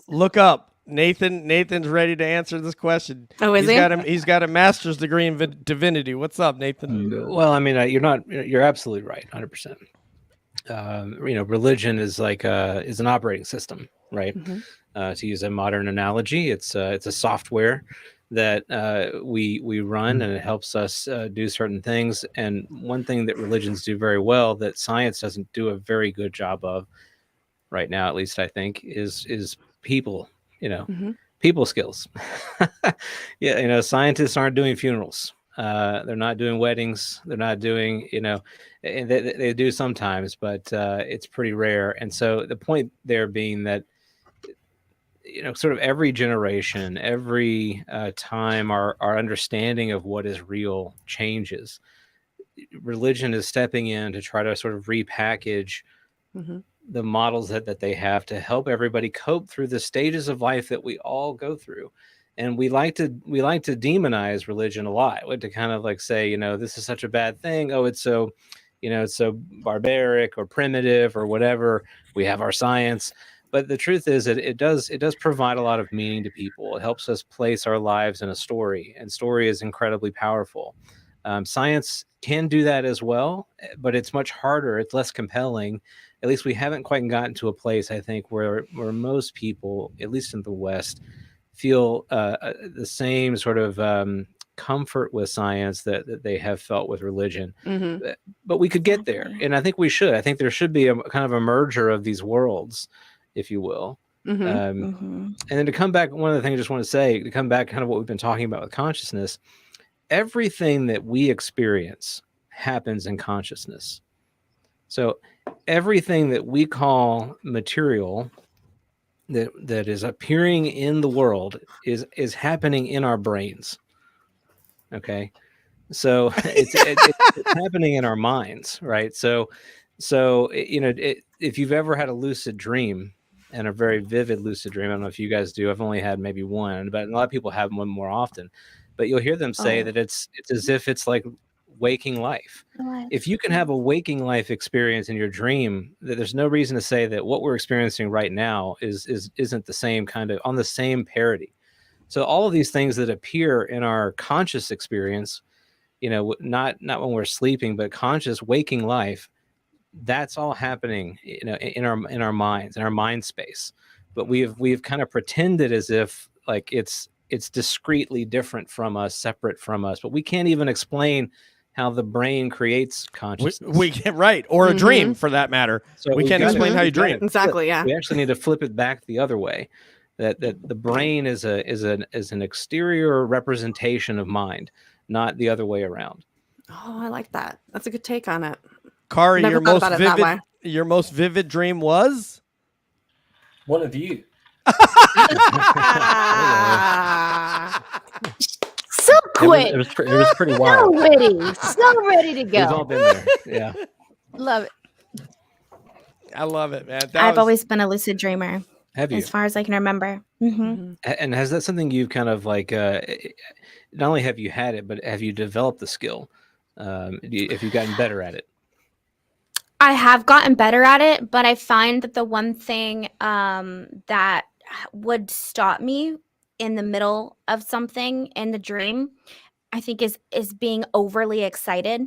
look up Nathan's ready to answer this question. Oh, is he? He's got a master's degree in divinity. What's up, Nathan? Well, I mean, you're absolutely right, 100%. Religion is like is an operating system, right? To use a modern analogy, it's a software that we run, and it helps us do certain things. And one thing that religions do very well that science doesn't do a very good job of right now, at least I think, is people, people skills. Yeah, scientists aren't doing funerals. They're not doing weddings. They're not doing, and they do sometimes, but it's pretty rare. And so the point there being that, sort of every generation, every time our understanding of what is real changes. Religion is stepping in to try to sort of repackage the models that they have to help everybody cope through the stages of life that we all go through. And we like to demonize religion a lot, to kind of like say, this is such a bad thing. Oh, it's so, it's so barbaric or primitive or whatever. We have our science. But the truth is that it does provide a lot of meaning to people. It helps us place our lives in a story, and story is incredibly powerful. Science can do that as well, but it's much harder. It's less compelling. At least we haven't quite gotten to a place, I think, where most people, at least in the West, feel the same sort of comfort with science that they have felt with religion. But we could get there, and I think we should. I think there should be a kind of a merger of these worlds, if you will. And then to come back, one of the things I just want to say, to come back kind of what we've been talking about with consciousness, everything that we experience happens in consciousness. So everything that we call material that is appearing in the world is happening in our brains. Okay. So it's happening in our minds, right? So if you've ever had a lucid dream, and a very vivid lucid dream, I don't know if you guys do. I've only had maybe one, but a lot of people have one more often. But you'll hear them say that it's as if it's like waking life. If you can have a waking life experience in your dream, there's no reason to say that what we're experiencing right now isn't the same kind of on the same parity. So all of these things that appear in our conscious experience, not when we're sleeping, but conscious waking life, that's all happening, in our minds, in our mind space. But we've kind of pretended as if like it's discretely different from us, separate from us. But we can't even explain how the brain creates consciousness. We get right, or a dream for that matter. So we can't explain how you dream. Exactly. Yeah. We actually need to flip it back the other way. That the brain is an exterior representation of mind, not the other way around. Oh, I like that. That's a good take on it. Kari, your most vivid dream was one of you. So quick. It was pretty wild. So witty. So ready to go. We've all been there. Yeah. Love it. I love it, man. I've always been a lucid dreamer. Have you? As far as I can remember. And has that something you've kind of like, not only have you had it, but have you developed the skill? If you've gotten better at it? I have gotten better at it, but I find that the one thing that would stop me in the middle of something in the dream, I think is being overly excited.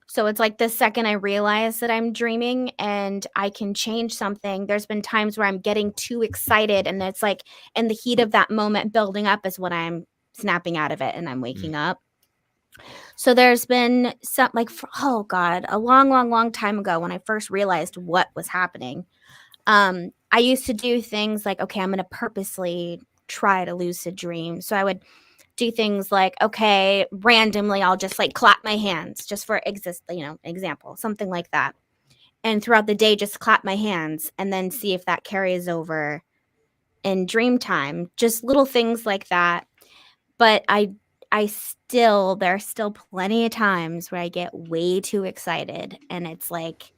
So it's like the second I realize that I'm dreaming and I can change something, there's been times where I'm getting too excited, and it's like in the heat of that moment building up is when I'm snapping out of it and I'm waking up. So there's been some a long time ago when I first realized what was happening. I used to do things like, okay, I'm going to purposely try to lucid dream. So I would do things like, okay, randomly, I'll just like clap my hands just for example, something like that. And throughout the day, just clap my hands and then see if that carries over in dream time, just little things like that. But there are still plenty of times where I get way too excited and it's like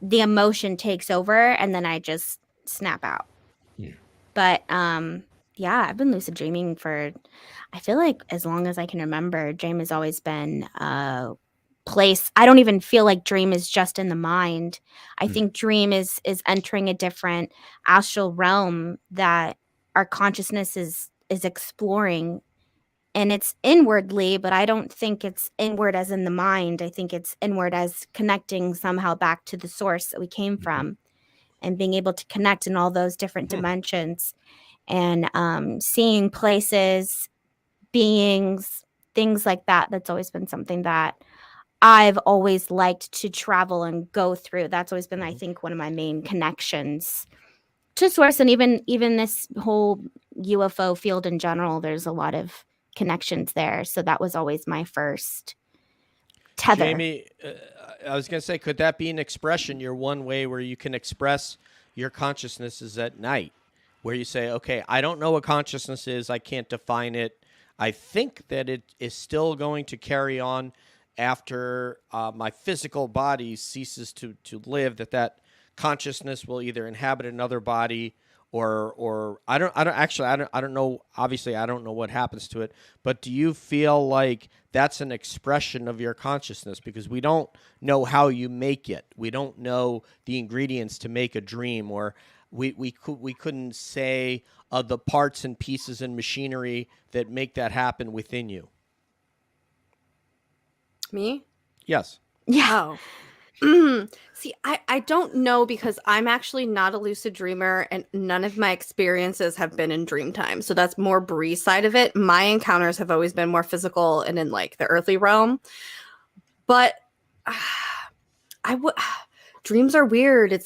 the emotion takes over and then I just snap out. Yeah. But I've been lucid dreaming for, I feel like as long as I can remember. Dream has always been a place. I don't even feel like dream is just in the mind. I think dream is entering a different astral realm that our consciousness is exploring, and it's inwardly, but I don't think it's inward as in the mind. I think it's inward as connecting somehow back to the source that we came from, and being able to connect in all those different dimensions, and seeing places, beings, things like that. That's always been something that I've always liked to travel and go through. That's always been, I think, one of my main connections to source. And even this whole UFO field in general, there's a lot of connections there. So that was always my first tether. Jaimie, I was going to say, could that be an expression? Your one way where you can express your consciousness is at night, where you say, okay, I don't know what consciousness is. I can't define it. I think that it is still going to carry on after my physical body ceases to live, that consciousness will either inhabit another body or I don't know. Obviously, I don't know what happens to it, but do you feel like that's an expression of your consciousness? Because we don't know how you make it. We don't know the ingredients to make a dream, or we couldn't say the parts and pieces and machinery that make that happen within you. Me? Yes. Yeah. See, I don't know, because I'm actually not a lucid dreamer, and none of my experiences have been in dream time. So that's more Bri's side of it. My encounters have always been more physical and in like the earthly realm. But dreams are weird.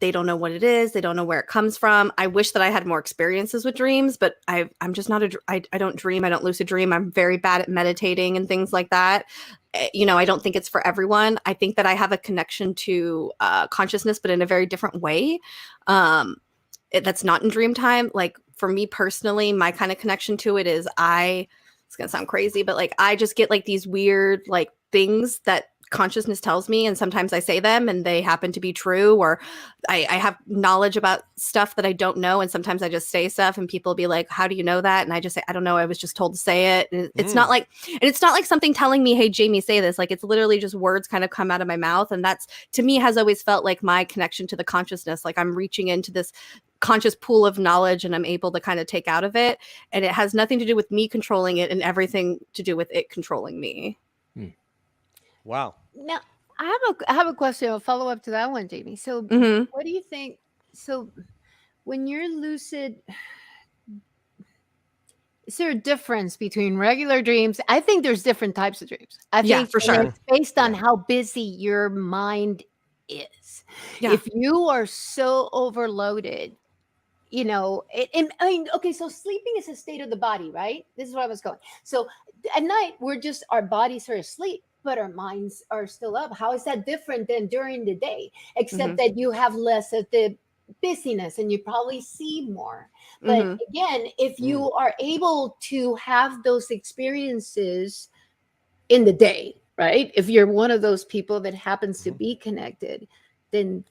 They don't know what it is. They don't know where it comes from. I wish that I had more experiences with dreams, but I'm just not I don't dream. I don't lucid dream. I'm very bad at meditating and things like that. I don't think it's for everyone. I think that I have a connection to consciousness, but in a very different way. That's not in dream time. Like for me personally, my kind of connection to it is it's going to sound crazy, but like I just get like these weird like things that consciousness tells me, and sometimes I say them and they happen to be true, or I have knowledge about stuff that I don't know, and sometimes I just say stuff and people be like, how do you know that? And I just say, I don't know, I was just told to say it. And it's not like something telling me, hey Jaimie, say this. Like it's literally just words kind of come out of my mouth, and that's, to me, has always felt like my connection to the consciousness. Like I'm reaching into this conscious pool of knowledge and I'm able to kind of take out of it, and it has nothing to do with me controlling it and everything to do with it controlling me. Wow. Now, I have a question. I'll follow up to that one, Jaimie. So, what do you think? So, when you're lucid, is there a difference between regular dreams? I think there's different types of dreams. I think for sure. It's based on how busy your mind is. Yeah. If you are so overloaded, okay, so sleeping is a state of the body, right? This is where I was going. So at night, our bodies are asleep, but our minds are still up. How is that different than during the day? Except that you have less of the busyness and you probably see more. But again, if you are able to have those experiences in the day, right? If you're one of those people that happens to be connected, then,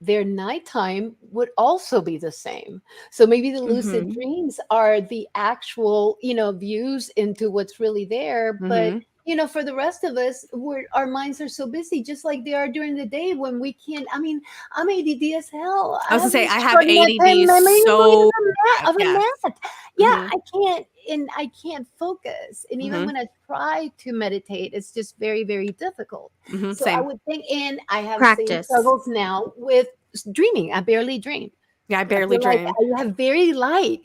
their nighttime would also be the same. So maybe the lucid dreams are the actual, views into what's really there. But, for the rest of us, our minds are so busy, just like they are during the day when we can't. I mean, I'm ADD as hell. I was gonna say, I have ADD so of a yes. gnat. Yeah, I can't. And I can't focus. And even when I try to meditate, it's just very, very difficult. So Same. I would think, and I have Practice. same struggles now with dreaming. I barely dream. Yeah, I barely dream. Like I have very light,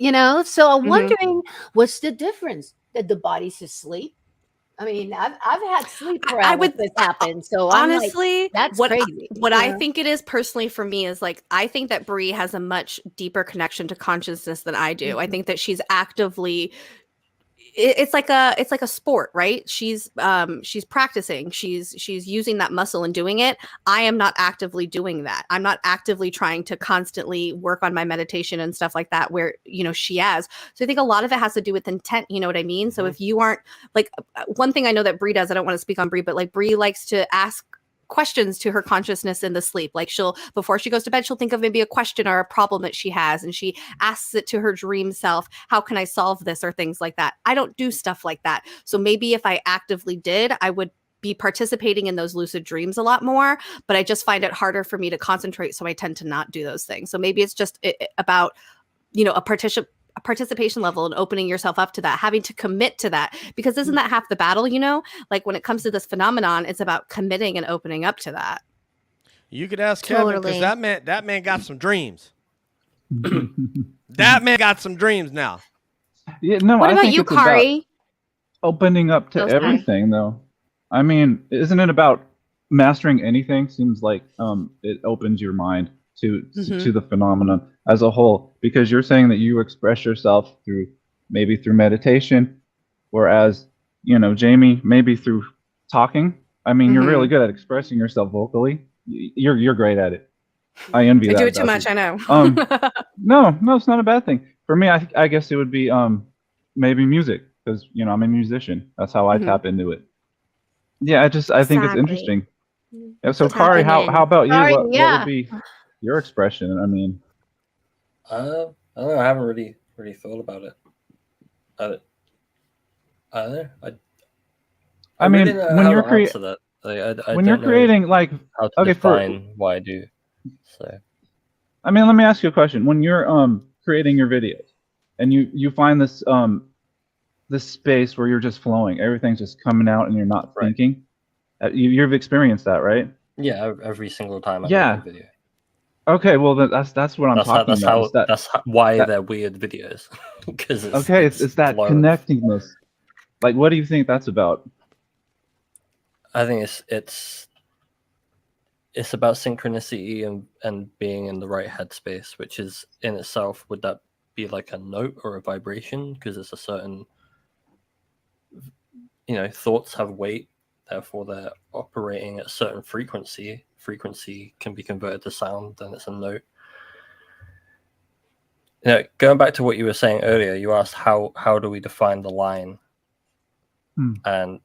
So I'm wondering, what's the difference? That the body's asleep? I mean, I've had sleep paralysis happen. So honestly, I'm like, that's crazy. What I think it is personally for me is like, I think that Bri has a much deeper connection to consciousness than I do. I think that she's actively, it's like a sport, right? She's practicing, she's using that muscle and doing it. I am not actively doing that. I'm not actively trying to constantly work on my meditation and stuff like that, where she has. So I think a lot of it has to do with intent, you know what I mean? So if you aren't, like, one thing I know that Bri does, I don't want to speak on Bri, but like Bri likes to ask questions to her consciousness in the sleep. Like before she goes to bed, she'll think of maybe a question or a problem that she has, and she asks it to her dream self, how can I solve this, or things like that. I don't do stuff like that. So maybe if I actively did, I would be participating in those lucid dreams a lot more, but I just find it harder for me to concentrate, so I tend to not do those things. So maybe it's just about a participation level and opening yourself up to that, having to commit to that, because isn't that half the battle? Like when it comes to this phenomenon, it's about committing and opening up to that. You could ask Kevin, because that man got some dreams. That man got some dreams now. Yeah, no. What I about think you, it's Kari? about opening up to Oh, sorry. everything, though. I mean, isn't it about mastering anything? Seems like it opens your mind to the phenomenon as a whole, because you're saying that you express yourself through meditation, whereas Jaimie, maybe through talking. I mean, you're really good at expressing yourself vocally. You're great at it. I envy I that. do it too about much, you. I know. No, it's not a bad thing. For me, I guess it would be maybe music, because I'm a musician. That's how I tap into it. Yeah, I think it's interesting. Yeah, so Kari, how about you? Kari, What would be your expression? I mean, I don't know. I haven't really thought about it. I don't know. I mean, really don't know when how you're to answer that. I when don't you're know creating, like, how to define what I do. So, I mean, let me ask you a question. When you're creating your videos, and you find this this space where you're just flowing, everything's just coming out, and you're not thinking. You've experienced that, right? Yeah, every single time I Yeah. make a video. Okay, well that's what I'm talking about. That's why they're weird videos. Because it's that connectingness. Like, what do you think that's about? I think it's about synchronicity and being in the right headspace, which is in itself, would that be like a note or a vibration? Because it's a certain, thoughts have weight, therefore they're operating at a certain frequency. Frequency can be converted to sound, then it's a note. Going back to what you were saying earlier, you asked how do we define the line? And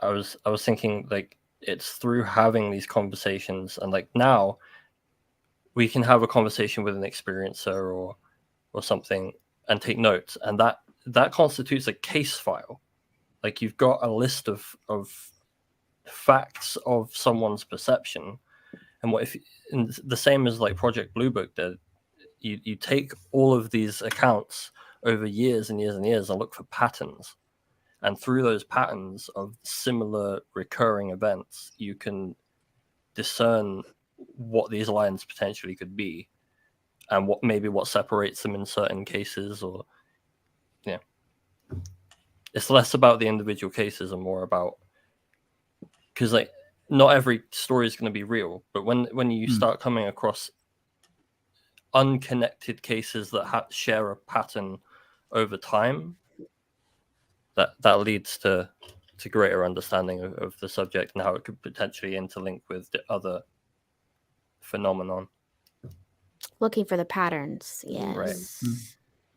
I was thinking, like, it's through having these conversations, and like now we can have a conversation with an experiencer or something and take notes, and that constitutes a case file. Like, you've got a list of facts of someone's perception, and the same as like Project Blue Book did. You take all of these accounts over years and years and years and look for patterns. And through those patterns of similar recurring events, you can discern what these lines potentially could be, and what separates them in certain cases. Or it's less about the individual cases and more about, because like not every story is going to be real, but when you start coming across unconnected cases that share a pattern over time, that leads to greater understanding of the subject and how it could potentially interlink with the other phenomenon. Looking for the patterns, yes. Right.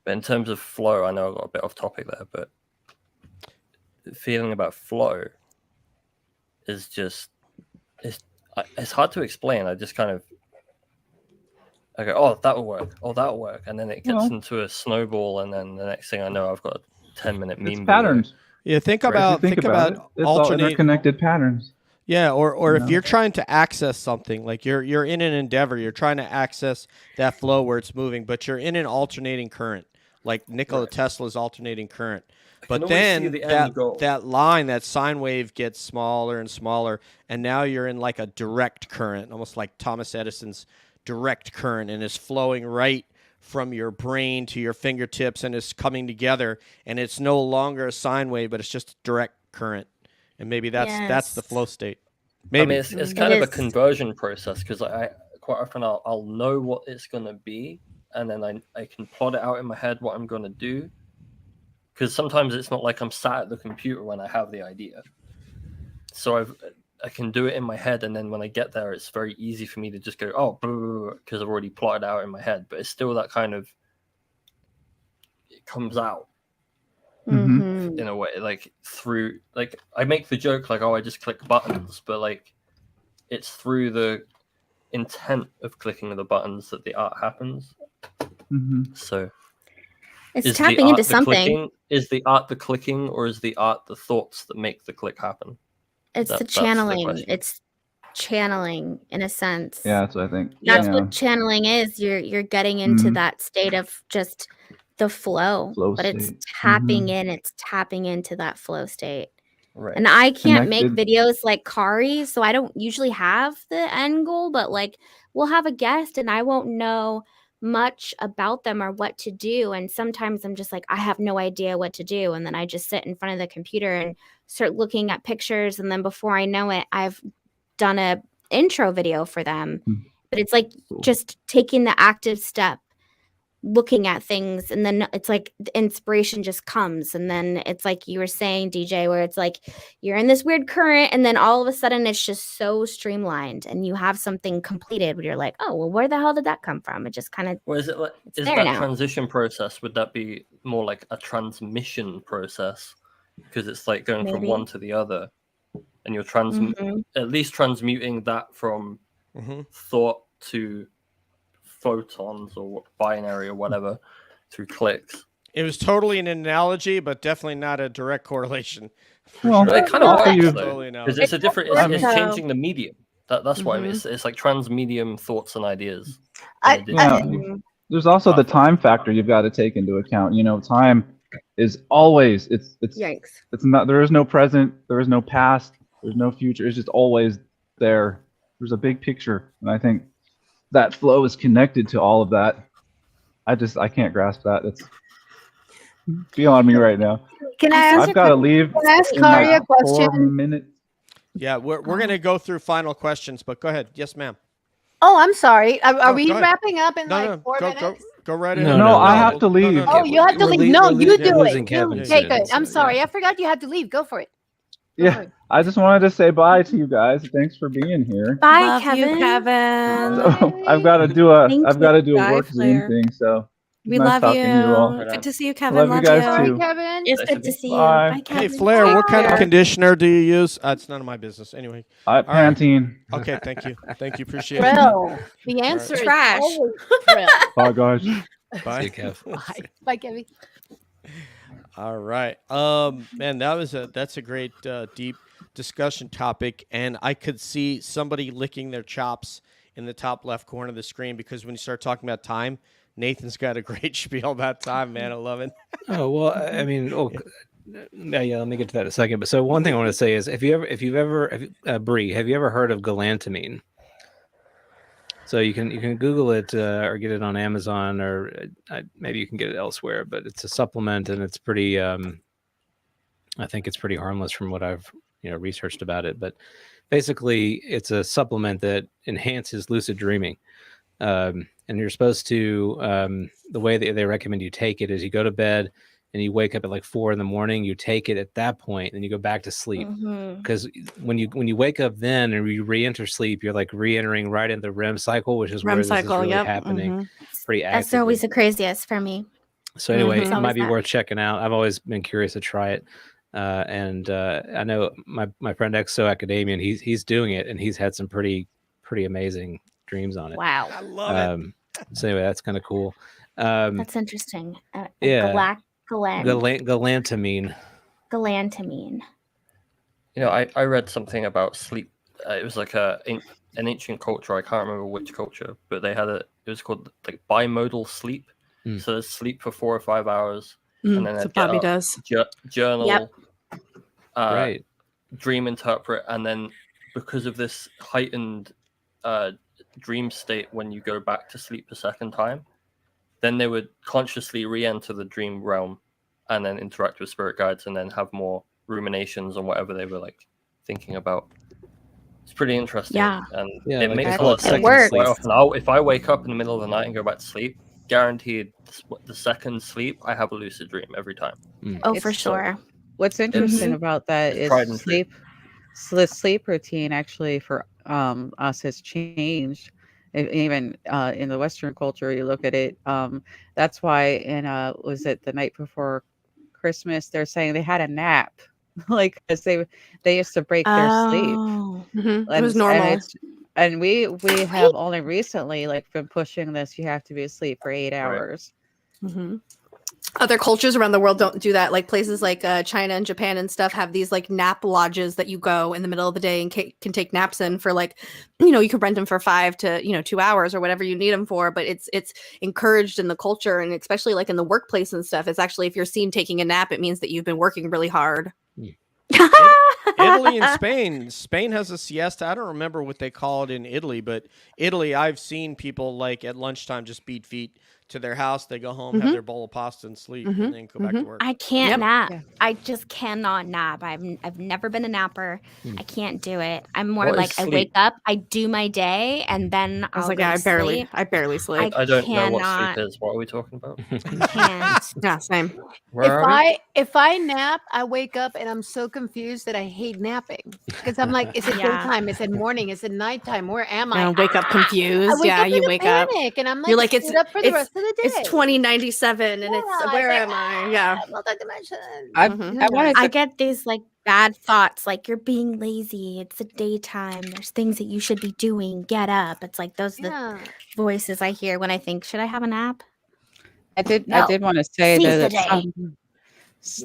But in terms of flow, I know I got a bit off topic there, but the feeling about flow is just it's hard to explain. I just kind of go, oh, that'll work, and then it gets into a snowball, and then the next thing I know, I've got a 10-minute meme. It's patterns. Yeah, think about it. It's all interconnected patterns. Yeah, or if you're trying to access something, like you're in an endeavor, you're trying to access that flow where it's moving, but you're in an alternating current, like Nikola Tesla's alternating current. But then that line, that sine wave gets smaller and smaller, and now you're in like a direct current, almost like Thomas Edison's direct current, and it's flowing right from your brain to your fingertips, and it's coming together, and it's no longer a sine wave, but it's just a direct current. And maybe that's the flow state. Maybe. I mean, it's kind of a conversion process, because I quite often I'll know what it's going to be, and then I can plot it out in my head what I'm going to do. Because sometimes it's not like I'm sat at the computer when I have the idea. So I can do it in my head, and then when I get there, it's very easy for me to just go, because I've already plotted out in my head. But it's still that kind of, it comes out in a way, like through, like I make the joke like, oh, I just click buttons, but like it's through the intent of clicking the buttons that the art happens. So it's tapping into something. Is the art the clicking, or is the art the thoughts that make the click happen? It's the channeling. It's channeling in a sense. Yeah, that's what I think. That's Yeah. what channeling is. You're getting into that state of just the flow, but it's state. tapping in. It's tapping into that flow state. Right. And I can't make Connected. videos like Kari, so I don't usually have the end goal, but like we'll have a guest and I won't know much about them or what to do. And sometimes I'm just like, I have no idea what to do. And then I just sit in front of the computer and start looking at pictures. And then before I know it, I've done a intro video for them. But it's like just taking the active step, looking at things, and then it's like the inspiration just comes. And then it's like you were saying, DJ, where it's like you're in this weird current and then all of a sudden it's just so streamlined and you have something completed where you're like, oh, well, where the hell did that come from? It just kind of, Or is it like, is there that now. transition process, would that be more like a transmission process? Because it's like going from Maybe. one to the other, and you're at least transmuting that from thought to photons or binary or whatever through clicks. It was totally an analogy, but definitely not a direct correlation. Well, It kind of works you- though, because it's a different. It's changing the medium. That's what I mean. It's like transmedium thoughts and ideas. There's also the time factor you've got to take into account. You know, time is always it's Yikes. it's not. There is no present. There is no past. There's no future. It's just always there. There's a big picture, and I think that flow is connected to all of that. I can't grasp that. It's beyond me right now. Can I ask? I've got to leave. Can I ask in Kari a like 4 question? minutes. Yeah, we're gonna go through final questions, but go ahead. Yes, ma'am. Oh, I'm sorry. Are Oh, we go ahead. wrapping up in No, like 4 minutes? Go right No, in. No, I have to leave. Oh, you have to We're leave. le- No, we're you le- do losing it. Kevin You take soon, it. I'm so, sorry. yeah. I forgot you had to leave. Go for it. Yeah, I just wanted to say bye to you guys. Thanks for being here. Bye, Love you, Kevin. Kevin. So, I've got to do a Thank Bye, work Flair. Zoom thing. So We nice love talking you. to you all. Good to see you, I Kevin. love you guys Bye, too. Kevin. It's good to see you. Bye. Bye, Kevin. Hey, Flair, what kind of Bye. conditioner do you use? It's none of my business. Anyway. All right, Pantene. Okay, thank you. Thank you. Appreciate it. Brill. The answer is Trash. always Brill. Bye, guys. Bye. See you, Kev. Bye. Bye, Kevin. All right. Man, that's a great deep discussion topic, and I could see somebody licking their chops in the top left corner of the screen, because when you start talking about time, Nathan's got a great spiel about time, man. I love it. Oh well, I mean, yeah. Let me get to that in a second. But so one thing I want to say is, Bri, have you ever heard of galantamine? So you can Google it or get it on Amazon, or maybe you can get it elsewhere. But it's a supplement, and it's pretty. I think it's pretty harmless from what I've researched about it. But basically, it's a supplement that enhances lucid dreaming. And you're supposed to, the way that they recommend you take it is you go to bed and you wake up at like 4 a.m. You take it at that point, and you go back to sleep. Because when you wake up then and you re-enter sleep, you're like re-entering right into the REM cycle, which is where this is really happening. Pretty actively. That's always the craziest for me. So anyway, It's it might always be that. worth checking out. I've always been curious to try it. And I know my friend Exo Academian, he's doing it, and he's had some pretty amazing dreams on it. Wow. I love it. So anyway, that's kind of cool. That's interesting. Yeah. Galantamine. Galantamine. I read something about sleep. It was like an ancient culture. I can't remember which culture, but they had it was called like bimodal sleep. So there's sleep for 4 or 5 hours, and then So they'd Bobby get up, does. journal, Yep. Right. dream interpret, and then because of this heightened dream state, when you go back to sleep a second time, then they would consciously re-enter the dream realm and then interact with spirit guides and then have more ruminations on whatever they were like thinking about. It's pretty interesting. Yeah. And Yeah, it like makes they a call lot it of sense. second works. sleep. Quite often, if I wake up in the middle of the night and go back to sleep, guaranteed the second sleep I have a lucid dream every time. Oh, It's for so- sure. What's interesting about that it's tried is and true. the sleep routine actually for us has changed. Even in the Western culture, you look at it. That's why in was it the night before Christmas? They're saying they had a nap, like because they used to break their sleep. Oh. It was normal. And we have only recently like been pushing this. You have to be asleep for 8 hours. other cultures around the world don't do that. Like places like China and Japan and stuff have these like nap lodges that you go in the middle of the day and can take naps in for like, you can rent them for 5 to 2 hours or whatever you need them for. But it's encouraged in the culture, and especially like in the workplace and stuff. It's actually, if you're seen taking a nap, it means that you've been working really hard. Italy and Spain. Spain has a siesta. I don't remember what they call it in Italy, but Italy, I've seen people like at lunchtime just beat feet to their house. They go home, have their bowl of pasta, and sleep, and then go back to work. I can't nap. Yeah. I just cannot nap. I've never been a napper. I can't do it. I'm more like I wake up, I do my day, and then I was I'll like, go yeah, to sleep. I barely sleep. I don't know what sleep is. What are we talking about? I can't. Yeah, same. If I nap, I wake up and I'm so confused that I hate napping because I'm like, is it daytime? Is it morning? Is it nighttime? Where am I? I wake up confused. You wake up and I'm like, you're like, it's up for the rest of the day. It's 2097, and it's where am I? Yeah, multi-dimension. I get these like bad thoughts, like you're being lazy. It's the daytime. There's things that you should be doing. Get up. It's like those are the voices I hear when I think, should I have a nap? I did want to say that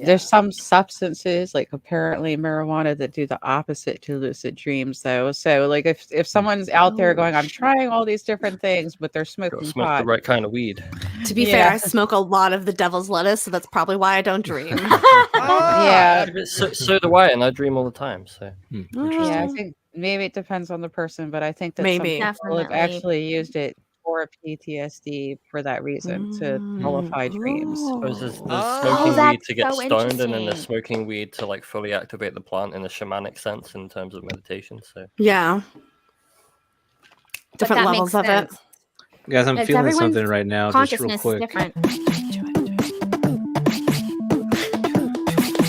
there's some substances, like apparently marijuana, that do the opposite to lucid dreams, though. So like if someone's out there going, I'm trying all these different things, but they're smoking smoke pot. the right kind of weed. To be fair, I smoke a lot of the devil's lettuce, so that's probably why I don't dream. Yeah. So do I, and I dream all the time. So yeah, I think maybe it depends on the person, but I think that maybe some people have actually used it for PTSD for that reason, to nullify dreams. There's smoking weed to get stoned, and then there's smoking weed to like fully activate the plant in a shamanic sense in terms of meditation. So yeah, different levels of it. Guys, I'm feeling something right now. Just real quick.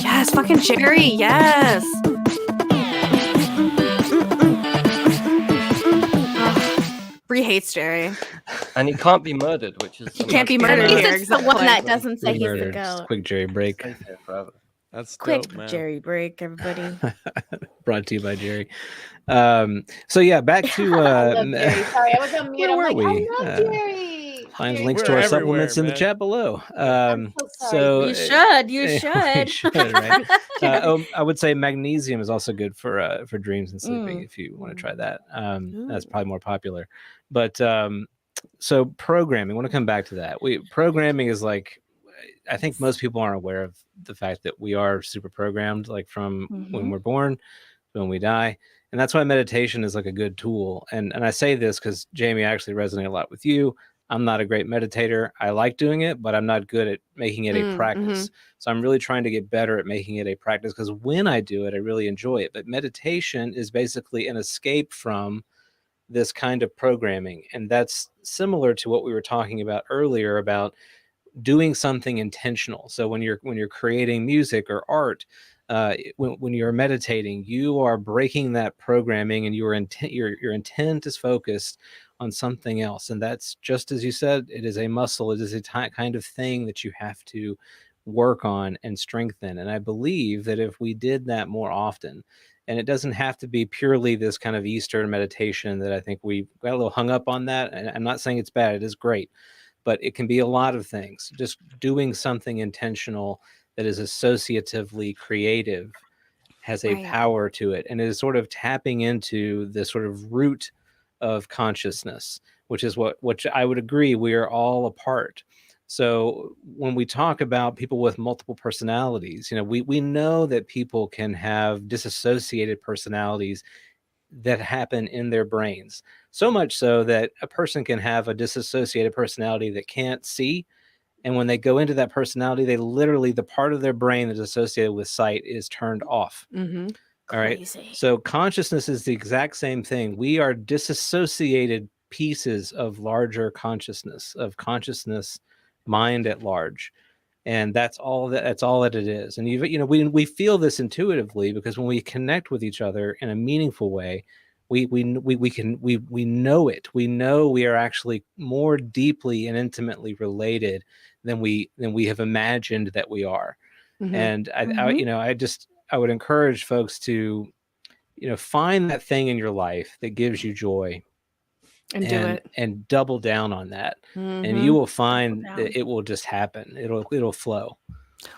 Yes, fucking Jerry. Yes. Bri hates Jerry. And he can't be murdered, which is... He can't be murdered here. He's the one that doesn't say he's the goat. Quick Jerry break. That's quick dope, man. Jerry break, everybody. Brought to you by Jerry. So yeah, back to... I love Jerry. Sorry, I was on mute. Where I'm were like, we? I love Jerry. Find links to our supplements in the chat below. You should. You should, right? I would say magnesium is also good for dreams and sleeping if you want to try that. That's probably more popular. But so programming, I want to come back to that. Programming is like, I think most people aren't aware of the fact that we are super programmed, like from when we're born to when we die. And that's why meditation is like a good tool. And I say this because Jaimie, I actually resonate a lot with you. I'm not a great meditator. I like doing it, but I'm not good at making it a practice. So I'm really trying to get better at making it a practice, because when I do it, I really enjoy it. But meditation is basically an escape from this kind of programming. And that's similar to what we were talking about earlier about doing something intentional. So when you're creating music or art, when you're meditating, you are breaking that programming, and your intent is focused on something else. And that's, just as you said, it is a muscle. It is a kind of thing that you have to work on and strengthen. And I believe that if we did that more often, and it doesn't have to be purely this kind of Eastern meditation that I think we got a little hung up on that. And I'm not saying it's bad. It is great, but it can be a lot of things. Just doing something intentional that is associatively creative has a power to it, and is sort of tapping into the sort of root of consciousness, which is which I would agree we are all a part. So when we talk about people with multiple personalities, we know that people can have disassociated personalities that happen in their brains. So much so that a person can have a disassociated personality that can't see. And when they go into that personality, they literally, the part of their brain that's associated with sight is turned off. All right. So consciousness is the exact same thing. We are disassociated pieces of larger consciousness, mind at large. And that's all that it is. And we feel this intuitively, because when we connect with each other in a meaningful way, we know it. We know we are actually more deeply and intimately related than we have imagined that we are. And I would encourage folks to, find that thing in your life that gives you joy, And do it. and double down on that, and you will find that it will just happen. It'll flow.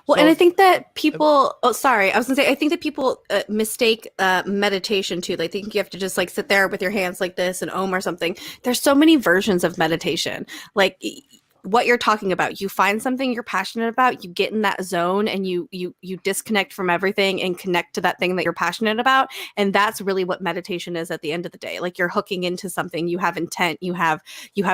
Well, and I think that people, I was gonna say, I think that people mistake meditation too. They think you have to just like sit there with your hands like this and om or something. There's so many versions of meditation. Like what you're talking about, you find something you're passionate about, you get in that zone and you disconnect from everything and connect to that thing that you're passionate about. And that's really what meditation is at the end of the day. Like you're hooking into something, you have intent, you have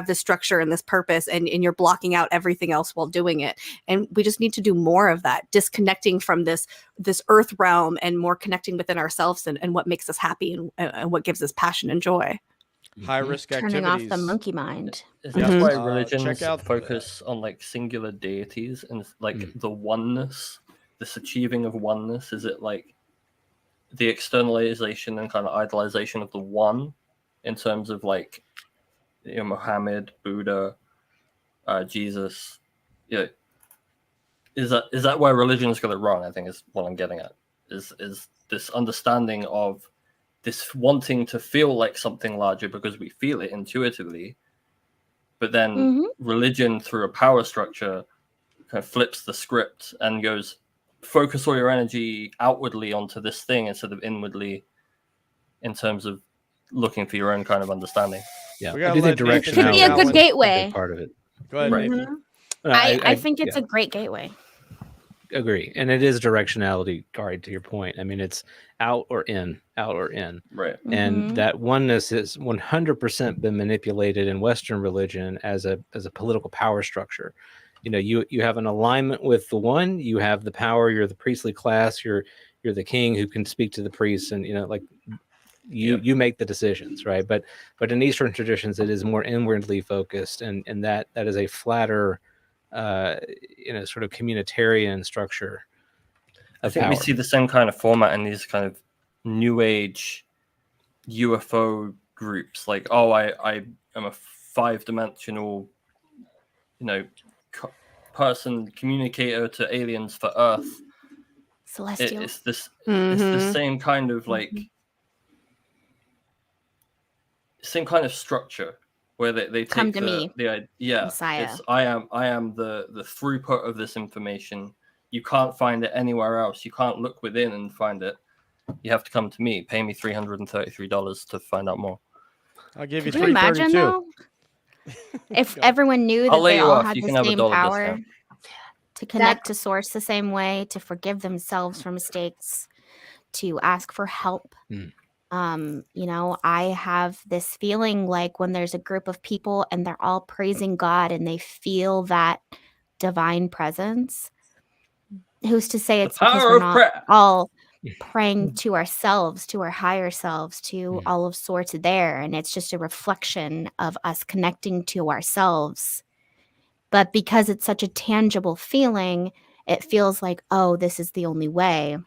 this structure and this purpose, and you're blocking out everything else while doing it. And we just need to do more of that, disconnecting from this earth realm and more connecting within ourselves and what makes us happy and what gives us passion and joy. High risk activities. Turning off the monkey mind. Is that why religions focus on like singular deities and like the oneness, this achieving of oneness? Is it like the externalization and kind of idolization of the one in terms of like, you know, Muhammad, Buddha, Jesus? Yeah, is that where religion's got it wrong? I think is what I'm getting at. Is this understanding of this wanting to feel like something larger because we feel it intuitively, but then religion through a power structure kind of flips the script and goes, focus all your energy outwardly onto this thing instead of inwardly in terms of looking for your own kind of understanding. Yeah, I do think direction could be a good gateway. Part of it. Go ahead. Right. I think it's a great gateway. Agree, and it is directionality, Gary, to your point. I mean, it's out or in, right? And that oneness is 100% been manipulated in Western religion as a political power structure. You know, you have an alignment with the one, you have the power, you're the priestly class, you're the king who can speak to the priests, and you know, like you make the decisions, right? But in Eastern traditions, it is more inwardly focused, and that is a flatter, sort of communitarian structure. I think we see the same kind of format in these kind of new age UFO groups. Like, oh, I am a 5-dimensional, person, communicator to aliens for Earth. Celestial. It's the same kind of like same kind of structure. Where they come take to me, Messiah. It's I am the throughput of this information. You can't find it anywhere else. You can't look within and find it. You have to come to me. Pay me $333 to find out more. I'll give you $332. Imagine though, if everyone knew that they all had the same power to connect to source the same way, to forgive themselves for mistakes, to ask for help. I have this feeling like when there's a group of people and they're all praising God and they feel that divine presence, who's to say it's because we're not all praying to ourselves, to our higher selves, to all of sorts there, and it's just a reflection of us connecting to ourselves. But because it's such a tangible feeling, it feels like, oh, this is the only way.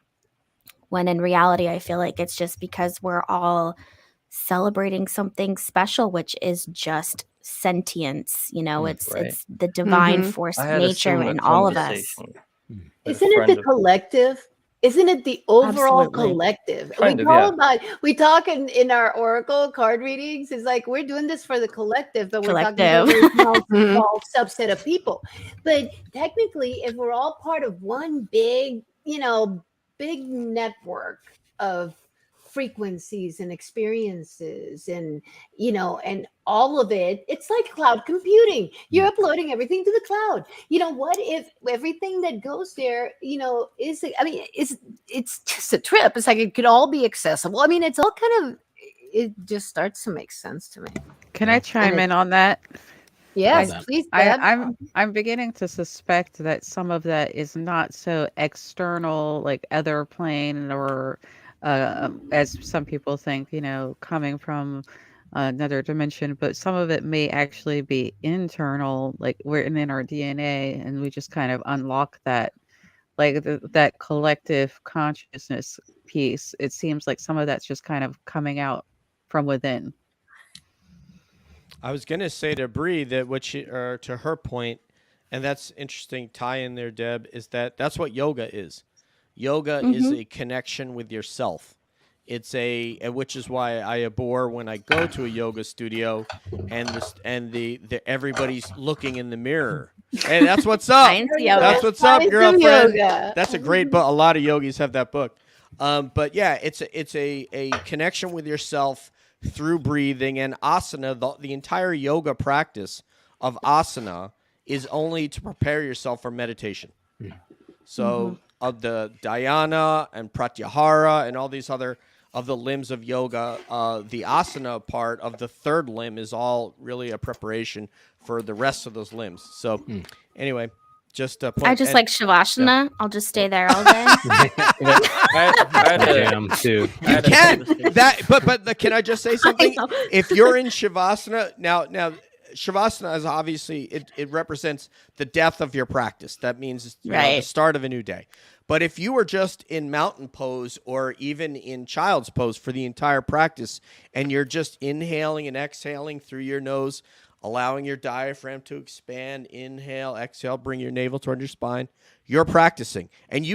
When in reality, I feel like it's just because we're all celebrating something special, which is just sentience. It's the divine force nature in all of us. Isn't it the collective? Isn't it the overall collective? We talk in our oracle card readings. It's like we're doing this for the collective, but we're talking about a small subset of people. But technically, if we're all part of one big network of frequencies and experiences and all of it's like cloud computing. You're uploading everything to the cloud. What if everything that goes there it's just a trip. It's like it could all be accessible. It's all it just starts to make sense to me. Can I chime in on that? Yes, please. I'm beginning to suspect that some of that is not so external, like other plane, or as some people think, coming from another dimension. But some of it may actually be internal, like we're in our DNA, and we just kind of unlock that, like that collective consciousness piece. It seems like some of that's just kind of coming out from within. I was going to say to Bri that to her point, and that's interesting tie in there, Deb, is that's what yoga is. Yoga is a connection with yourself. which is why I abhor when I go to a yoga studio and the everybody's looking in the mirror. Hey, that's what's up. That's what's up, girlfriend. That's a great book. A lot of yogis have that book. But yeah, it's a connection with yourself through breathing and asana. The entire yoga practice of asana is only to prepare yourself for meditation. So of the dhyana and pratyahara and all these other of the limbs of yoga, the asana part of the third limb is all really a preparation for the rest of those limbs. So anyway, just I just like Shavasana. Yeah. I'll just stay there all day. Too. You can that, but can I just say something? If you're in Shavasana now Shavasana is obviously it represents the death of your practice. That means the start of a new day. But if you were just in mountain pose or even in child's pose for the entire practice, and you're just inhaling and exhaling through your nose, allowing your diaphragm to expand, inhale, exhale, bring your navel toward your spine, you're practicing. And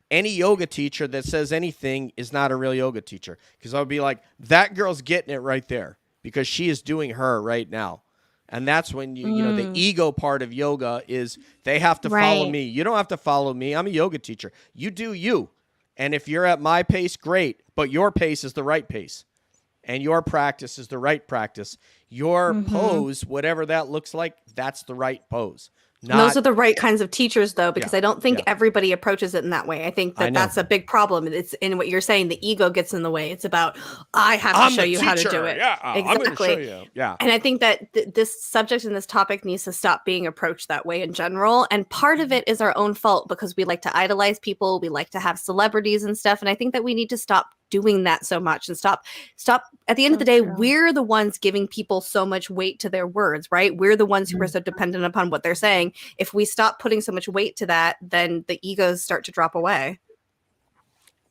any yoga teacher that says anything is not a real yoga teacher, because I'll be like, that girl's getting it right there because she is doing her right now. And that's when you know, the ego part of yoga is they have to follow me. You don't have to follow me. I'm a yoga teacher. You do you. And if you're at my pace, great. But your pace is the right pace. And your practice is the right practice. Your pose, whatever that looks like, that's the right pose. Those are the right kinds of teachers, though, because I don't think everybody approaches it in that way. I think that's a big problem. It's in what you're saying. The ego gets in the way. It's about, I have to show you how to do it. Yeah, exactly. I'm gonna show you. Yeah. And I think that this subject and this topic needs to stop being approached that way in general. And part of it is our own fault because we like to idolize people. We like to have celebrities and stuff. And I think that we need to stop doing that so much and stop at the end of the day. We're the ones giving people so much weight to their words, right? We're the ones who are so dependent upon what they're saying. If we stop putting so much weight to that, then the egos start to drop away.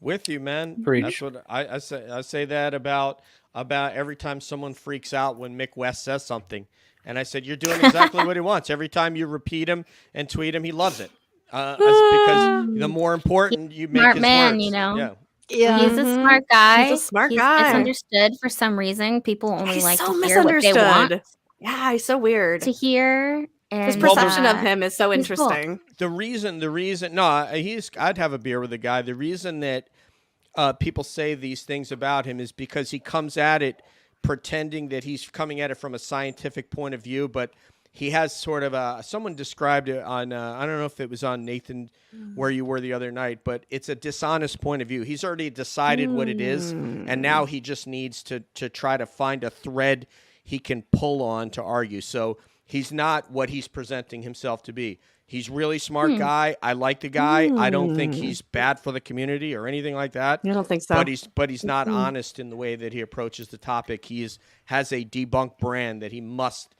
With you, man. Preach. That's what I say. I say that about every time someone freaks out when Mick West says something, and I said, you're doing exactly what he wants. Every time you repeat him and tweet him, he loves it. Because the more important you make his words. You know. Yeah. Yeah. He's a smart guy. He's a smart guy. Misunderstood for some reason. People only like so to hear what they want. Yeah, he's so weird to hear. And his perception of him is so interesting. Cool. The reason, I'd have a beer with the guy. The reason that people say these things about him is because he comes at it pretending that he's coming at it from a scientific point of view, but he has sort of someone described it on, I don't know if it was on Nathan where you were the other night, but it's a dishonest point of view. He's already decided what it is, and now he just needs to try to find a thread he can pull on to argue. So he's not what he's presenting himself to be. He's really smart guy. I like the guy. I don't think he's bad for the community or anything like that. I don't think so. But he's not honest in the way that he approaches the topic. He has a debunked brand that he must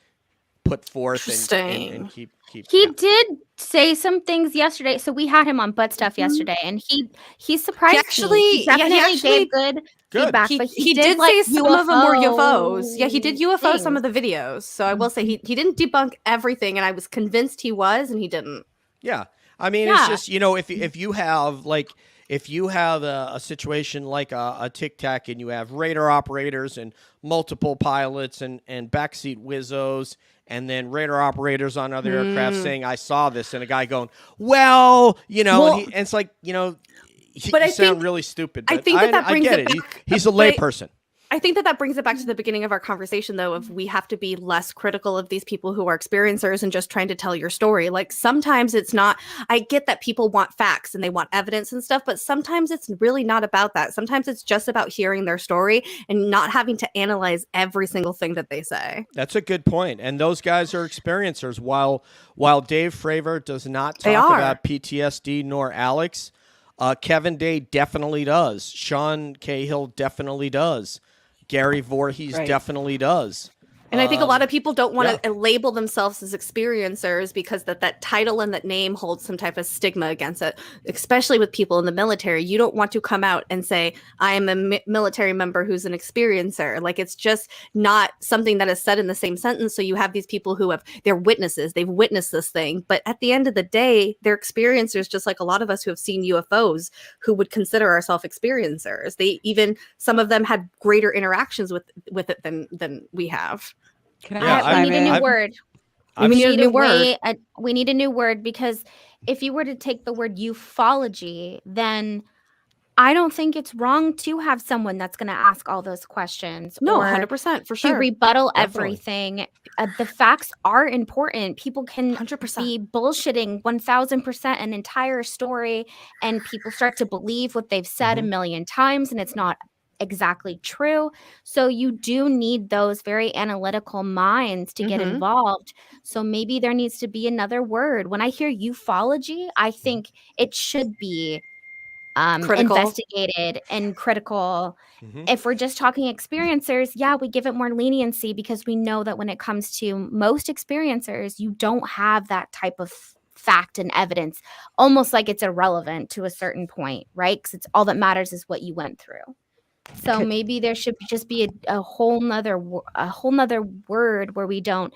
put forth and keep. He did say some things yesterday. So we had him on Butt Stuff yesterday, and he surprised me. He definitely gave good feedback. But he did say some of them were UFOs. Yeah, he did UFO things. Some of the videos. So I will say he didn't debunk everything, and I was convinced he was, and he didn't. Yeah, I mean, it's just, if you have a situation like a Tic Tac and you have radar operators and multiple pilots and backseat wizzos and then radar operators on other aircraft saying, I saw this, and a guy going, and it's like, you sound really stupid. But I think that brings it back. He's a layperson. I think that brings it back to the beginning of our conversation, though, of we have to be less critical of these people who are experiencers and just trying to tell your story. Like, sometimes it's not, I get that people want facts and they want evidence and stuff, but sometimes it's really not about that. Sometimes it's just about hearing their story and not having to analyze every single thing that they say. That's a good point. And those guys are experiencers. While Dave Fravor does not talk about PTSD nor Alex, Kevin Day definitely does. Sean Cahill definitely does. Gary Voorhees definitely does. And I think a lot of people don't want to label themselves as experiencers because that title and that name holds some type of stigma against it, especially with people in the military. You don't want to come out and say, I am a military member who's an experiencer. Like, it's just not something that is said in the same sentence. So you have these people who they're witnesses. They've witnessed this thing. But at the end of the day, they're experiencers, just like a lot of us who have seen UFOs who would consider ourselves experiencers. Some of them had greater interactions with it than we have. We need a new word. We need a new word, because if you were to take the word ufology, then I don't think it's wrong to have someone that's going to ask all those questions. No, or 100% for sure. To rebuttal everything. The facts are important. People can 100%. be bullshitting 1000% an entire story, and people start to believe what they've said a million times, and it's not exactly true. So you do need those very analytical minds to get involved. So maybe there needs to be another word. When I hear ufology, I think it should be investigated and critical. If we're just talking experiencers, we give it more leniency, because we know that when it comes to most experiencers, you don't have that type of fact and evidence, almost like it's irrelevant to a certain point, right? Because it's all that matters is what you went through. So maybe there should just be a whole nother word where we don't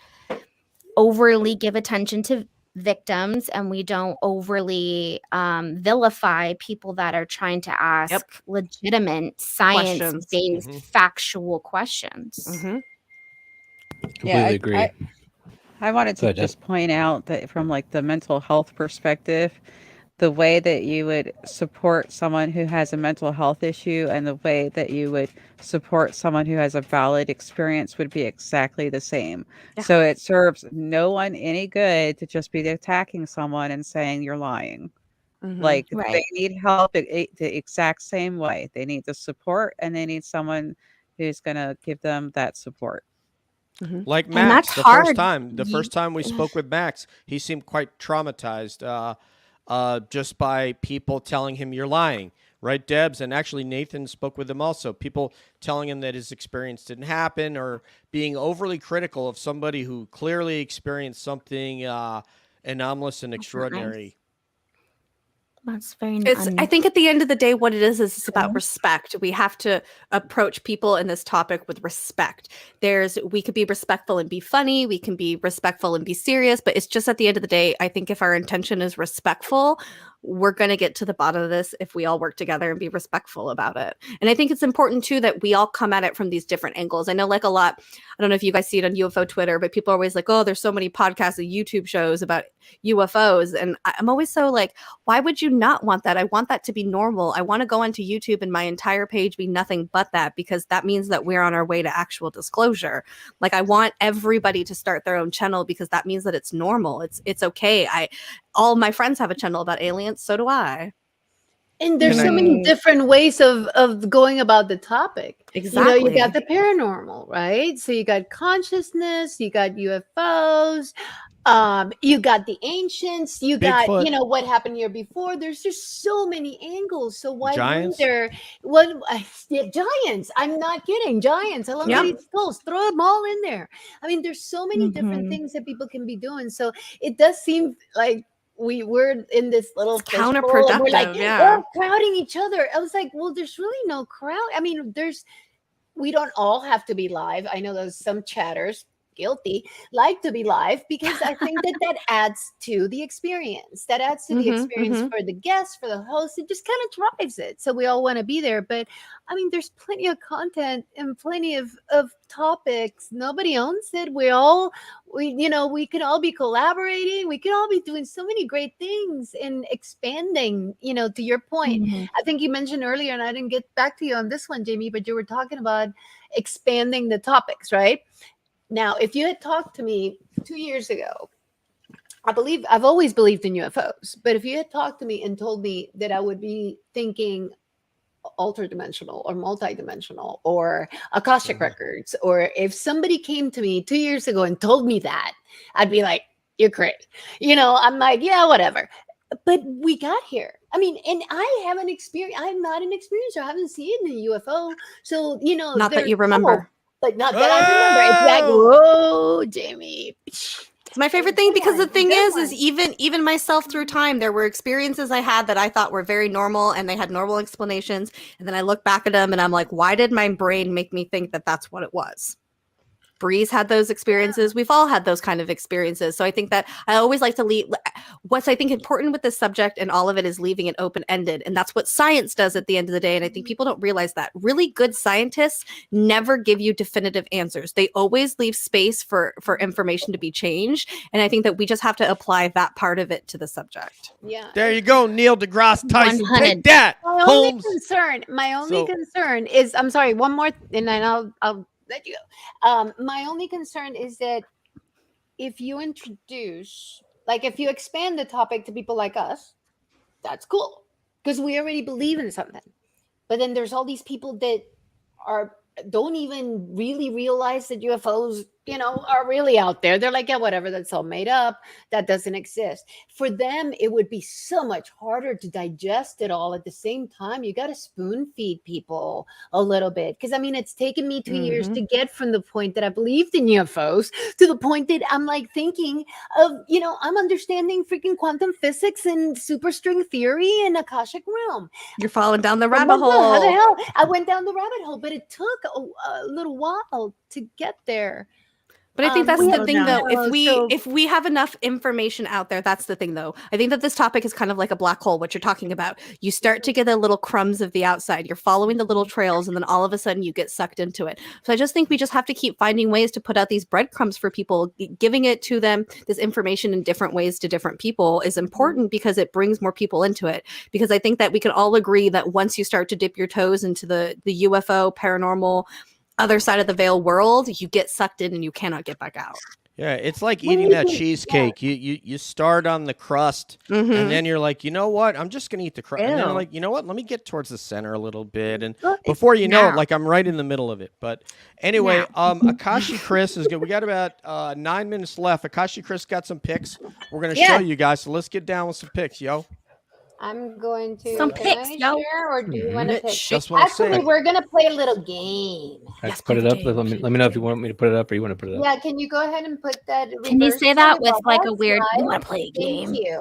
overly give attention to victims, and we don't overly vilify people that are trying to ask legitimate science-based factual questions. Completely agree. I wanted to just point out that from like the mental health perspective, the way that you would support someone who has a mental health issue and the way that you would support someone who has a valid experience would be exactly the same. So it serves no one any good to just be attacking someone and saying you're lying. Like, they need help the exact same way. They need the support, and they need someone who's going to give them that support. Like Max, the first time we spoke with Max, he seemed quite traumatized. Just by people telling him you're lying, right, Debs? And actually Nathan spoke with him also. People telling him that his experience didn't happen, or being overly critical of somebody who clearly experienced something anomalous and extraordinary. That's very I think at the end of the day, what it is it's about respect. We have to approach people in this topic with respect. We could be respectful and be funny. We can be respectful and be serious, but it's just at the end of the day, I think if our intention is respectful, we're going to get to the bottom of this if we all work together and be respectful about it. And I think it's important too that we all come at it from these different angles. I know, like, a lot, I don't know if you guys see it on UFO Twitter, but people are always like, oh, there's so many podcasts and YouTube shows about UFOs. And I'm always so like, why would you not want that? I want that to be normal. I want to go onto YouTube and my entire page be nothing but that, because that means that we're on our way to actual disclosure. Like, I want everybody to start their own channel, because that means that it's normal. It's okay. All my friends have a channel about aliens, so do I. And there's so many different ways of going about the topic. Exactly. You got the paranormal, right? So you got consciousness, you got UFOs, you got the ancients, you got Bigfoot. What happened here before. There's just so many angles. So why Giants? giants? I'm not kidding. Giants. I love these skulls. Throw them all in there. I mean, there's so many different things that people can be doing. So it does seem like we're in this little counterproductive, and we're like, we're crowding each other. I was like, well, there's really no crowd. I mean, we don't all have to be live. I know there's some chatters, guilty, like to be live, because I think that adds to the experience. That adds to the experience for the guests, for the host. It just kind of drives it. So we all want to be there. But I mean, there's plenty of content and plenty of topics. Nobody owns it. We can all be collaborating. We can all be doing so many great things and expanding, to your point. I think you mentioned earlier, and I didn't get back to you on this one, Jaimie, but you were talking about expanding the topics, right? Now, if you had talked to me 2 years ago, I've always believed in UFOs, but if you had talked to me and told me that I would be thinking interdimensional or multidimensional or Akashic records, or if somebody came to me 2 years ago and told me that, I'd be like, you're crazy. I'm like, yeah, whatever. But we got here. I mean, and I haven't experienced, I'm not an experiencer. I haven't seen a UFO. So, not that you remember. Like, not that I remember. It's like, whoa, Jaimie. It's my favorite thing because the thing Good is even myself through time, there were experiences I had that I thought were very normal and they had normal explanations. And then I look back at them and I'm like, why did my brain make me think that that's what it was? Bri's had those experiences. We've all had those kind of experiences. So I think that I always like to leave what's I think important with this subject and all of it is leaving it open-ended. And that's what science does at the end of the day. And I think people don't realize that. Really good scientists never give you definitive answers. They always leave space for information to be changed. And I think that we just have to apply that part of it to the subject. Yeah. There you go, Neil deGrasse Tyson. 100. Take that, My only Holmes. concern is, I'm sorry, one more, and then I'll let you go. My only concern is that if you introduce, like, if you expand the topic to people like us, that's cool because we already believe in something. But then there's all these people that don't even really realize that UFOs, are really out there. They're like, yeah, whatever, that's all made up. That doesn't exist. For them, it would be so much harder to digest it all. At the same time, you got to spoon feed people a little bit. Because, it's taken me 2 years to get from the point that I believed in UFOs to the point that I'm like thinking of, I'm understanding freaking quantum physics and superstring theory and Akashic realm. You're falling down the rabbit hole. How the hell? I went down the rabbit hole, but it took a little while to get there. But I think that's the thing, though. So If we have enough information out there, that's the thing, though. I think that this topic is kind of like a black hole, what you're talking about. You start to get the little crumbs of the outside. You're following the little trails, and then all of a sudden you get sucked into it. So I just think we just have to keep finding ways to put out these breadcrumbs for people. Giving it to them, this information in different ways to different people is important because it brings more people into it. Because I think that we can all agree that once you start to dip your toes into the UFO, paranormal, other side of the veil world, you get sucked in and you cannot get back out. Yeah, it's like eating that cheesecake. Yeah. You start on the crust, and then you're like, you know what? I'm just gonna eat the crust. And then you're like, you know what? Let me get towards the center a little bit, and before you know it, like I'm right in the middle of it. But anyway, Akashi Chris is good. We got about 9 minutes left. Akashi Chris got some picks. We're gonna show you guys. So let's get down with some picks, yo. I'm going to some picks, share, or do you want to pick? Actually, we're gonna play a little game. Let's put it up. Let me know if you want me to put it up or you want to put it up. Yeah, can you go ahead and put that? Can you say that with like a weird? You want to play a game? Thank you.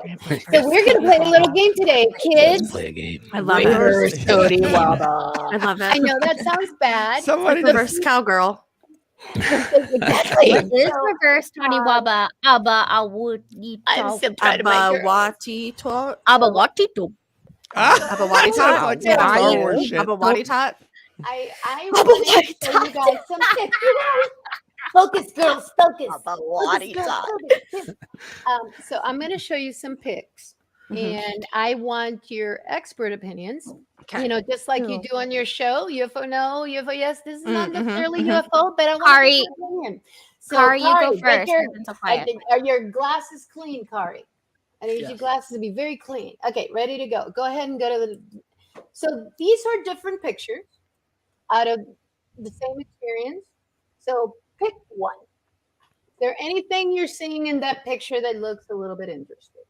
So we're gonna play a little game today, kids. Let's play a game. I love it. Totiwaba. I love it. I know that sounds bad. Somebody reverse cowgirl. Exactly. What is reverse Totiwaba? I'm still trying to make her. Abawati tot. Abawati tot. Abawati tot. Like Star Wars shit. Abawati tot. I want to show you guys some tips. Focus, girls, focus. So I'm going to show you some pics, and I want your expert opinions. Okay. Just like you do on your show, UFO no, UFO yes. This is not necessarily UFO, but I want Kari, your opinion. So, Kari, you go first. Are your glasses clean, Kari? I need your glasses to be very clean. Okay, ready to go. Go ahead and go to the. So these are different pictures out of the same experience. So pick one. Is there anything you're seeing in that picture that looks a little bit interesting?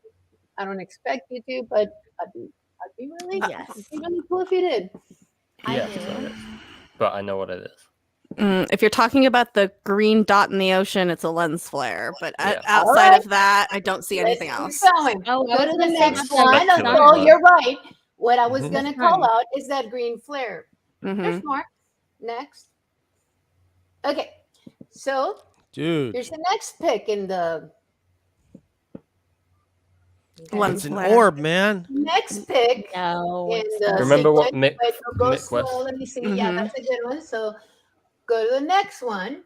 I don't expect you to, but I'd be really, it'd be really cool if you did. Yes, but I know what it is. If you're talking about the green dot in the ocean, it's a lens flare. But outside of that, I don't see anything else. Go to the next one. Oh, you're right. What I was going to call out is that green flare. There's more. Next. Okay. So, dude, here's the next pick in the lens flare. It's an orb, man. Next pick. No. Remember what Mick West? West? Let me see. Yeah, that's a good one. So, go to the next one.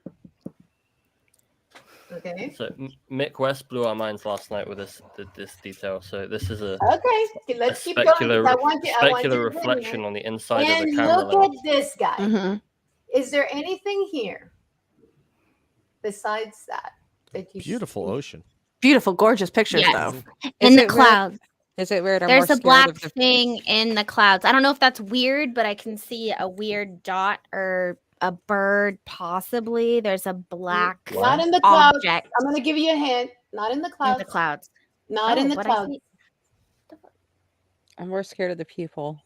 Okay. So Mick West blew our minds last night with this detail. So this is a let's keep going. I want specular reflection on the inside of the camera. And look at this guy. Is there anything here besides that you beautiful see? Ocean? Beautiful, gorgeous pictures, though. Is In the it clouds. Is it weird? There's a black thing in the clouds. I don't know if that's weird, but I can see a weird dot or a bird, possibly. There's a black not in the clouds. Object. I'm gonna give you a hint. Not in the clouds. In the clouds. Not in the clouds. I'm more scared of the people.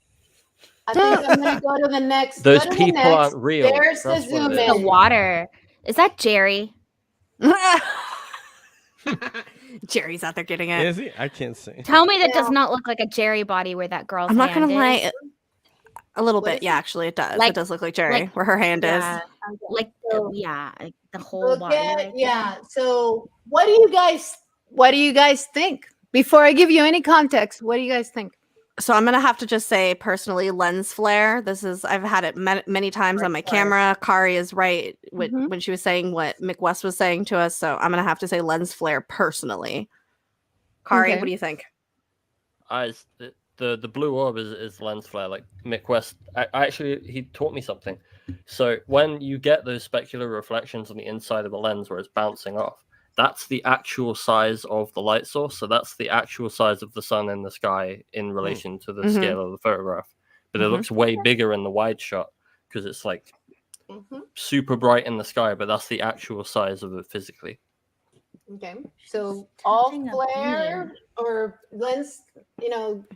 I think I'm going to go to the next. Those go to the people next. aren't real. There's the That's what zoom it The is. in. water. Is that Jerry? Jerry's out there getting it. Is he? I can't see. Tell me that does Yeah. not look like a Jerry body where that girl's I'm not hand gonna lie. is. A little What bit, is yeah. it? Actually, it does. Like- It does look like Jerry, like- where her hand Yeah, is. like So- like the whole Look body. at, right yeah. So what do you guys think? Before I give you any context, what do you guys think? So I'm gonna have to just say personally, lens flare. I've had it many times on my camera. Kari is right when she was saying what Mick West was saying to us. So I'm gonna have to say lens flare personally. Kari, Okay. what do you think? The blue orb is lens flare, like Mick West. Actually, he taught me something. So when you get those specular reflections on the inside of a lens where it's bouncing off, that's the actual size of the light source. So that's the actual size of the sun in the sky in relation to the scale of the photograph. But it looks way bigger in the wide shot because it's like super bright in the sky, but that's the actual size of it physically. Okay. So all Touching a flare or lens,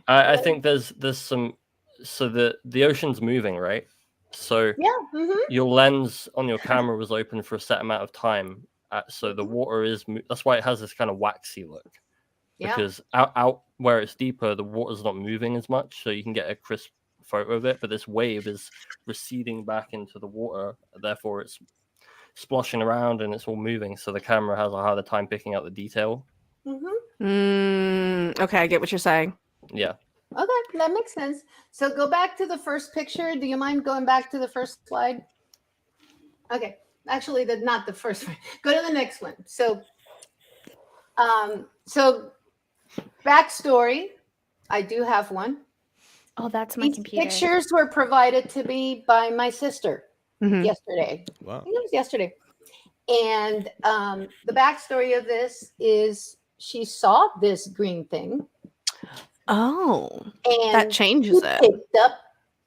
I think there's some. So the ocean's moving, right? So yeah. your lens on your camera was open for a set amount of time. So the water is. That's why it has this kind of waxy look. Yeah. Because out where it's deeper, the water's not moving as much, so you can get a crisp photo of it. But this wave is receding back into the water, therefore it's splashing around and it's all moving. So the camera has a harder time picking out the detail. Okay, I get what you're saying. Yeah. Okay, that makes sense. So go back to the first picture. Do you mind going back to the first slide? Okay, actually, not the first one. Go to the next one. So, backstory. I do have one. Oh, that's my These computer. pictures were provided to me by my sister yesterday. Wow. I think it was yesterday. And the backstory of this is she saw this green thing. Oh, And that changes she it. picked up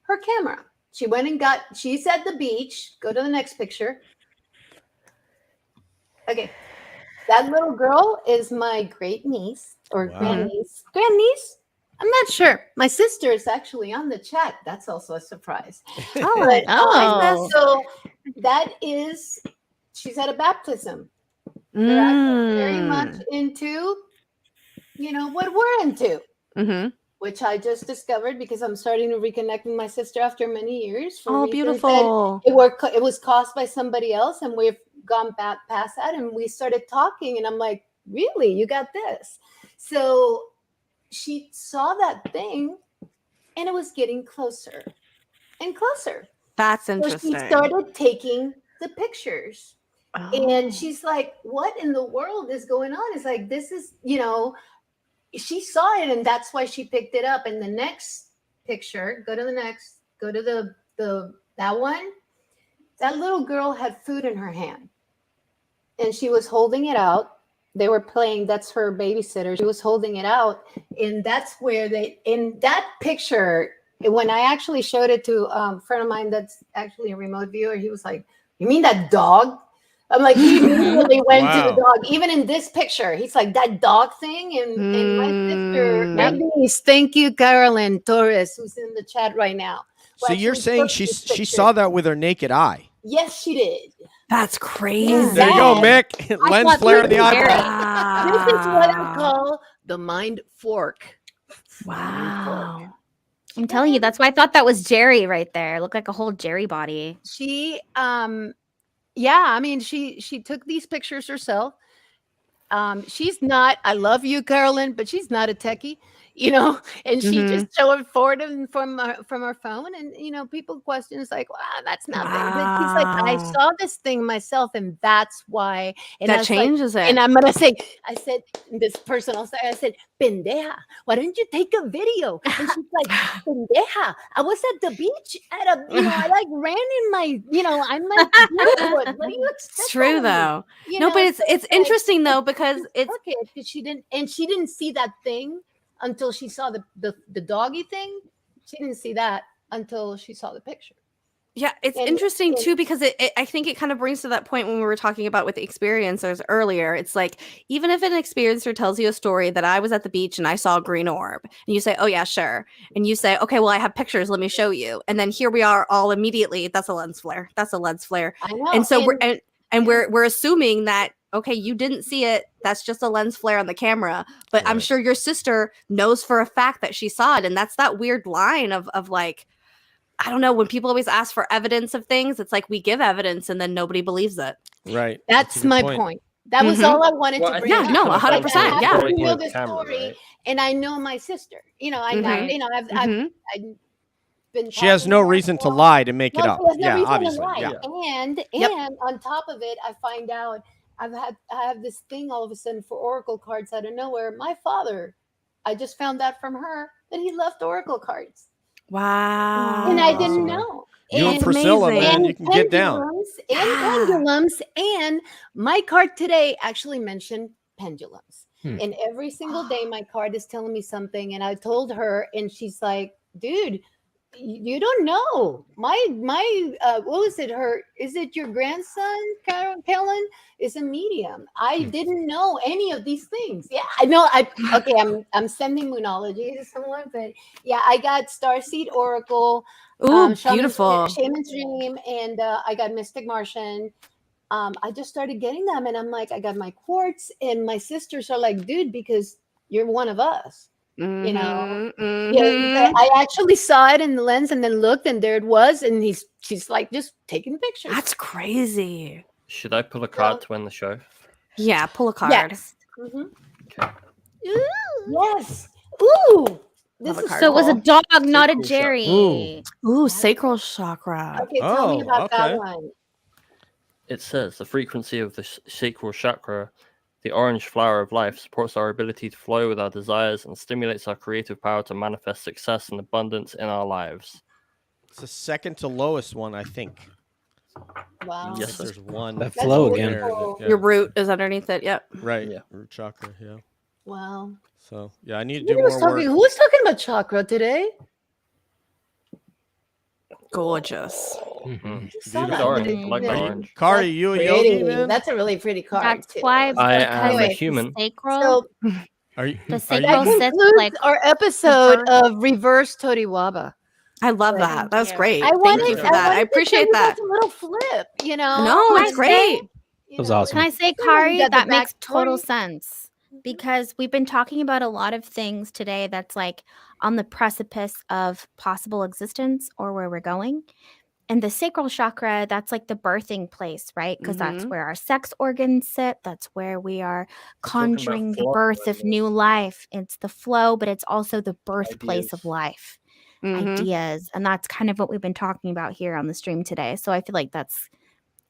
her camera. She went and she's at the beach. Go to the next picture. Okay. That little girl is my great niece or grandniece. Grandniece? I'm not sure. My sister is actually on the chat. That's also a surprise. Oh. So that is, she's at a baptism. They're actually very much into, what we're into. Which I just discovered because I'm starting to reconnect with my sister after many years. For Oh, reasons beautiful. that it was caused by somebody else, and we've gone back past that, and we started talking, and I'm like, really, you got this? So she saw that thing, and it was getting closer and closer. That's So interesting. she started taking the pictures. Oh. And she's like, what in the world is going on? It's like, this is, she saw it and that's why she picked it up. And the next picture, go to the next, go to that one. That little girl had food in her hand and she was holding it out. They were playing, that's her babysitter. She was holding it out. And that's where in that picture, when I actually showed it to a friend of mine that's actually a remote viewer, he was like, you mean that dog? I'm like, he immediately went to the dog. Even in this picture, he's like, that dog thing. And my sister, my niece, thank you, Carolyn Torres, who's in the chat right now. So you're saying she saw that with her naked eye? Yes, she did. That's crazy. There you go, Mick. Lens flare in the eyebrow. This is what I call the mind fork. Wow. I'm telling you, that's why I thought that was Jerry right there. It looked like a whole Jerry body. She I mean, she took these pictures herself. She's not, I love you, Carolyn, but she's not a techie, and she just showed it forward from her phone. And, people question, it's like, wow, that's nothing. But she's like, I saw this thing myself, and that's why. And That changes it. And I'm going to say, I said, this person also, I said, pendeja, why don't you take a video? And she's like, pendeja, I was at the beach I like ran in my, I'm like, what do you expect? It's true though. No, but it's interesting though because it's okay because she didn't see that thing until she saw the doggy thing. She didn't see that until she saw the picture. Yeah, it's And- interesting and- too because I think it kind of brings to that point when we were talking about with the experiencers earlier. It's like even if an experiencer tells you a story that I was at the beach and I saw a green orb, and you say, "Oh yeah, sure," and you say, "Okay, well I have pictures, let me show you," and then here we are all immediately. That's a lens flare. That's a lens flare. I know. And so we're assuming that okay, you didn't see it. That's just a lens flare on the camera. But I'm Right. sure your sister knows for a fact that she saw it, and that's that weird line of like. I don't know, when people always ask for evidence of things, it's like we give evidence and then nobody believes it. Right. That's a good my point. That was Mhm. all I wanted Well, to I bring think up. Yeah, no, it comes down to 100%, I yeah. have point to know with the camera, story, right? and I know my sister. You know, Mhm. I've been. She has talking no to her reason for to a while. lie to make it No, up. she has no Yeah, reason to obviously. lie. Yeah. And Yep. on top of it, I find out I have this thing all of a sudden for oracle cards out of nowhere. My father, I just found out from her that he left oracle cards, Wow. and I didn't Awesome, man. know. You and That's Priscilla, amazing. man, And you can get down. pendulums, and my card today actually mentioned pendulums. Hmm. And every single day, my card is telling me something, and I told her, and she's like, "Dude, you don't know. My what was it? Is it your grandson, Kellen? Is a medium. I didn't know any of these things. Yeah, I know. Okay. I'm sending moonology to someone, but yeah, I got Starseed Oracle. Ooh, beautiful. Shaman's Dream, and I got Mystic Martian. I just started getting them, and I'm like, I got my quartz, and my sisters are like, dude, because you're one of us. You know, yeah, I actually saw it in the lens, and then looked, and there it was, and she's like just taking pictures. That's crazy. Should I pull a card to end the show? Yeah, pull a card. Yes. Okay. Yes. Ooh. This Love a is card So it was a pull. dog, not a Sacral chakra. Jerry. Ooh, sacral chakra. Okay, tell me Oh, about that okay. one. It says the frequency of the sacral chakra, the orange flower of life, supports our ability to flow with our desires and stimulates our creative power to manifest success and abundance in our lives. It's the second to lowest one, I think. Wow. I Yes, think sir. there's one. That That's flow really again. there that- cool. yeah. Your root is underneath it. Yep. Right. Yeah. Root chakra. Yeah. Wow. So yeah, I need to do more work. Who was talking about chakra today? Gorgeous. Mhm. Saw Good that. orange. I like the Are you, orange. Kari, That's you a pretty. yogi, man? That's a really pretty card. That's too. why I because am a the human. sacral, So Are you? the Are sacral that you? sits concludes like our episode reverse. of Reverse Totiwaba. I love Thank that. That was you. great. I Thank wanted, you for I that. wanted I to appreciate tell you that. about the little flip, you know. No, Can it's I great. You That was know, awesome. Can I say, especially when you Kari, got the that makes total backstory. sense because we've been talking about a lot of things today that's like on the precipice of possible existence or where we're going. And the sacral chakra, that's like the birthing place, right? Because that's Mhm. where our sex organs sit. That's where we are talking about conjuring the flow birth of and new life. It's the flow, but it's also the birthplace of ideas. life, Mhm. ideas. And that's kind of what we've been talking about here on the stream today. So I feel like that's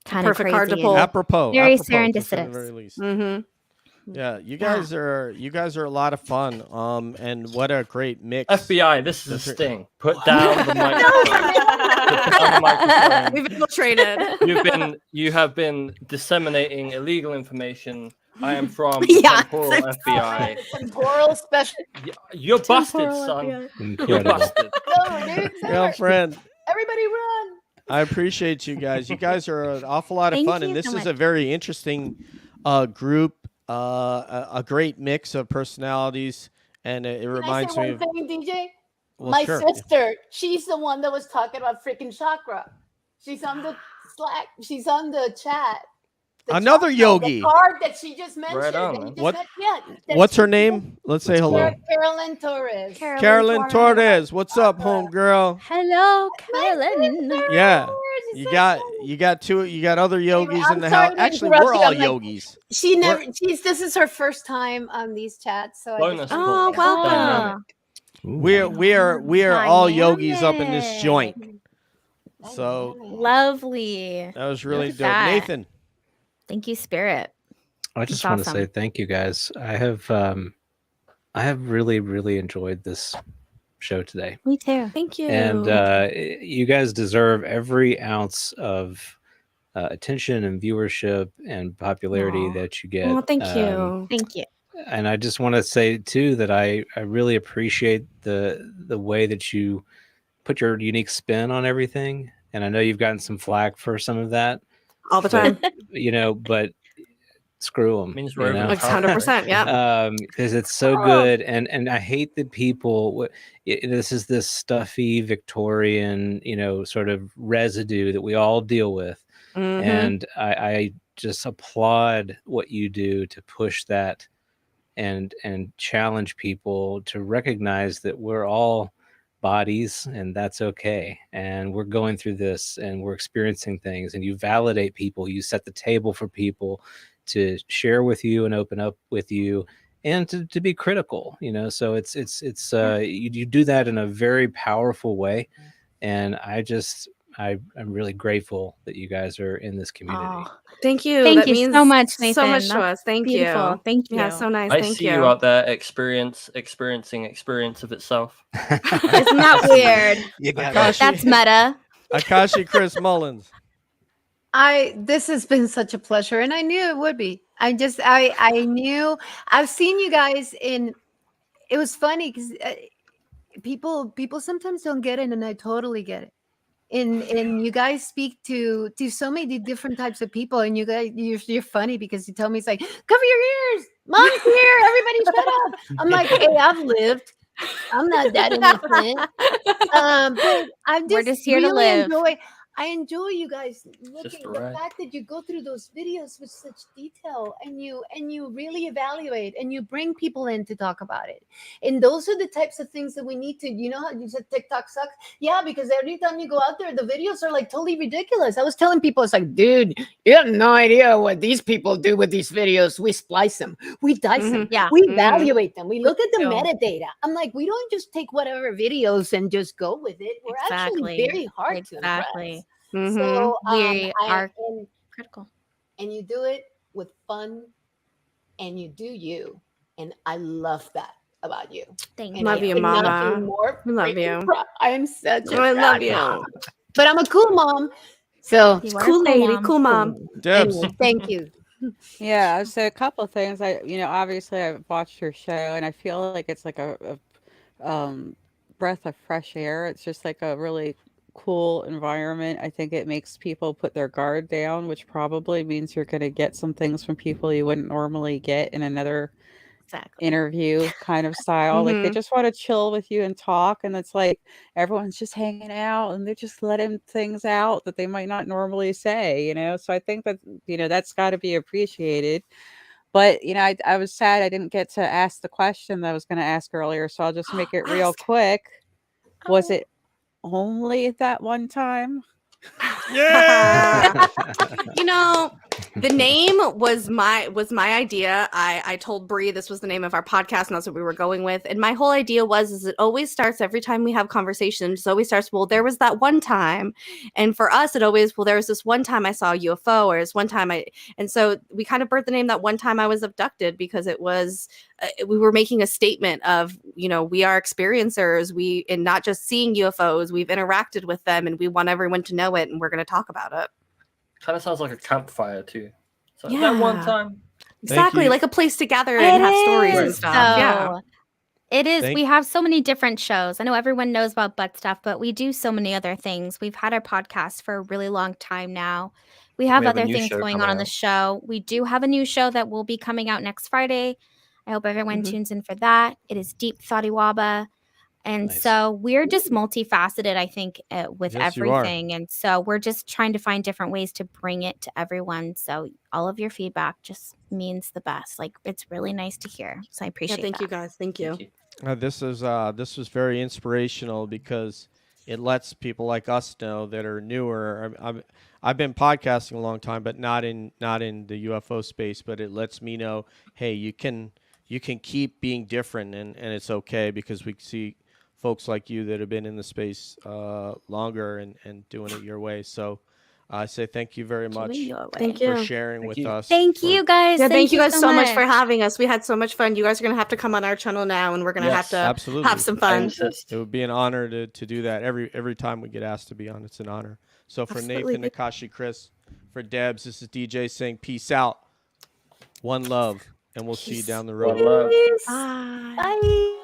kind of Perfect card to crazy pull. and Apropos. very To say the serendipitous. very least. Mm-hmm. Yeah, you guys are a lot of fun. And what a great mix. FBI, this is a That's right. sting. Put down the microphone. Put down the microphone. We've infiltrated. You have been disseminating illegal information. I am from Yeah, Temporal it's- FBI. Temporal special. You're busted, Temporal son. FBI. You're Incredible. busted. Go, dude. Girlfriend, Everybody run. I appreciate you guys. You guys are an awful lot of Thank fun, you and this so is much. a very interesting group. A great mix of personalities, and it Can I reminds say me one of. thing, DJ? Well, My sure. sister, she's the one that was talking about freaking chakra. She's on the Slack. She's on the chat. The Another chakra, yogi. The card that she just mentioned. Right on, that you man. just What- met- yeah, that What's she her just- name? Let's say hello. Carolyn Torres. Carolyn Torres. What's up, homegirl? Hello, Carolyn. Yeah. She's You so got cool. you got other yogis I'm in the sorry house. to Actually, interrupt we're you. all I'm like- yogis. She never. This is her first time on these chats, so Bonus I just Oh, wanted to say hi. welcome. Dynamic. We are all yogis up in this Dynamic. joint. So Lovely. that was really Look at dope. that. Nathan, Thank you, Spirit. I just That's want to say awesome. thank you guys. I have really, really enjoyed this show today. Me too. Thank you. And you guys deserve every ounce of attention and viewership and popularity Aw. that you get. Oh, thank you. Thank you. And I just want to say too that I really appreciate the way that you put your unique spin on everything. and I know you've gotten some flack for some of that all the time. But screw them. Means we're over the Like top, 100%, yeah. Because it's so good, and I hate that people. This is this stuffy Victorian, sort of residue that we all deal with, and I just applaud what you do to push that, and challenge people to recognize that we're all bodies, and that's okay, and we're going through this, and we're experiencing things, and you validate people, you set the table for people to share with you and open up with you, and to be critical, so it's you do that in a very powerful way, and I'm really grateful that you guys are in this community. Thank you. Thank That you means so much, so Nathan. much to That's us. Thank beautiful. you. Thank you. Yeah, so nice. I Thank see you out there experiencing experience of itself. Isn't that weird? That's meta. Akashi Chris Mullins. This has been such a pleasure, and I knew it would be. I knew. I've seen you guys in. It was funny because people sometimes don't get it, and I totally get it. And you guys speak to so many different types of people, and you guys you're funny because you tell me, it's like, cover your ears, mom's here, everybody shut up. I'm like, hey, I've lived. I'm not that innocent. But We're just here to live. I enjoy you guys looking the fact that you go through those videos with such detail, and you really evaluate, and you bring people in to talk about it. And those are the types of things that we need to, how you said TikTok sucks? Yeah, because every time you go out there, the videos are like totally ridiculous. I was telling people, it's like, dude, you have no idea what these people do with these videos. We splice them, we dice them, we evaluate them, we look at the metadata. I'm like, we don't just take whatever videos and just go with it. We're actually very hard to impress. So we are critical, and you do it with fun, and you do you, and I love that about you. Thank you. Love you, Mama. We love you. I am such a I love you. mom. But I'm a cool mom. So cool lady, cool mom. Debs. Anyway, thank you. Yeah, so a couple of things. Obviously I've watched your show, and I feel like it's like a breath of fresh air. It's just like a really cool environment. I think it makes people put their guard down, which probably means you're going to get some things from people you wouldn't normally get in another interview kind of style. Like they just want to chill with you and talk, and it's like everyone's just hanging out and they're just letting things out that they might not normally say, so I think that that's got to be appreciated. But I was sad I didn't get to ask the question that I was going to ask earlier, so I'll just make it real quick. Was it only that one time? Yeah. The name was my idea. I told Bri this was the name of our podcast, and that's what we were going with. And my whole idea is it always starts every time we have conversations. It always starts, well, there was that one time. And for us, it always, well, there was this one time I saw a UFO, or this one time and so we kind of birthed the name That One Time I Was Abducted, because it was, we were making a statement of, we are experiencers. And not just seeing UFOs, we've interacted with them, and we want everyone to know it, and we're going to talk about it. Kind of sounds like a campfire too. So that one time. Exactly, like a place to gather and have stories and stuff. Yeah. It is. We have so many different shows. I know everyone knows about butt stuff, but we do so many other things. We've had our podcast for a really long time now. We have other things going on the show. We do have a new show that will be coming out next Friday. I hope everyone tunes in for that. It is Deep Totiwaba. And so we're just multifaceted, I think, with everything. And so we're just trying to find different ways to bring it to everyone. So all of your feedback just means the best. Like, it's really nice to hear. So I appreciate thank you, guys. Thank you. This was very inspirational, because it lets people like us know that are newer. I've been podcasting a long time, but not in the UFO space. But it lets me know, hey, you can keep being different, and it's okay, because we see folks like you that have been in the space longer and doing it your way. So I say thank you very much for sharing with us. Thank you guys. Yeah, thank you guys so much for having us. We had so much fun. You guys are going to have to come on our channel now, and we're going to have to have some fun. It would be an honor to do that. Every time we get asked to be on, it's an honor. So for Nathan, Akashi, Chris, for Debs, this is DJ saying peace out. One love, and we'll see you down the road. One love. Bye. Bye.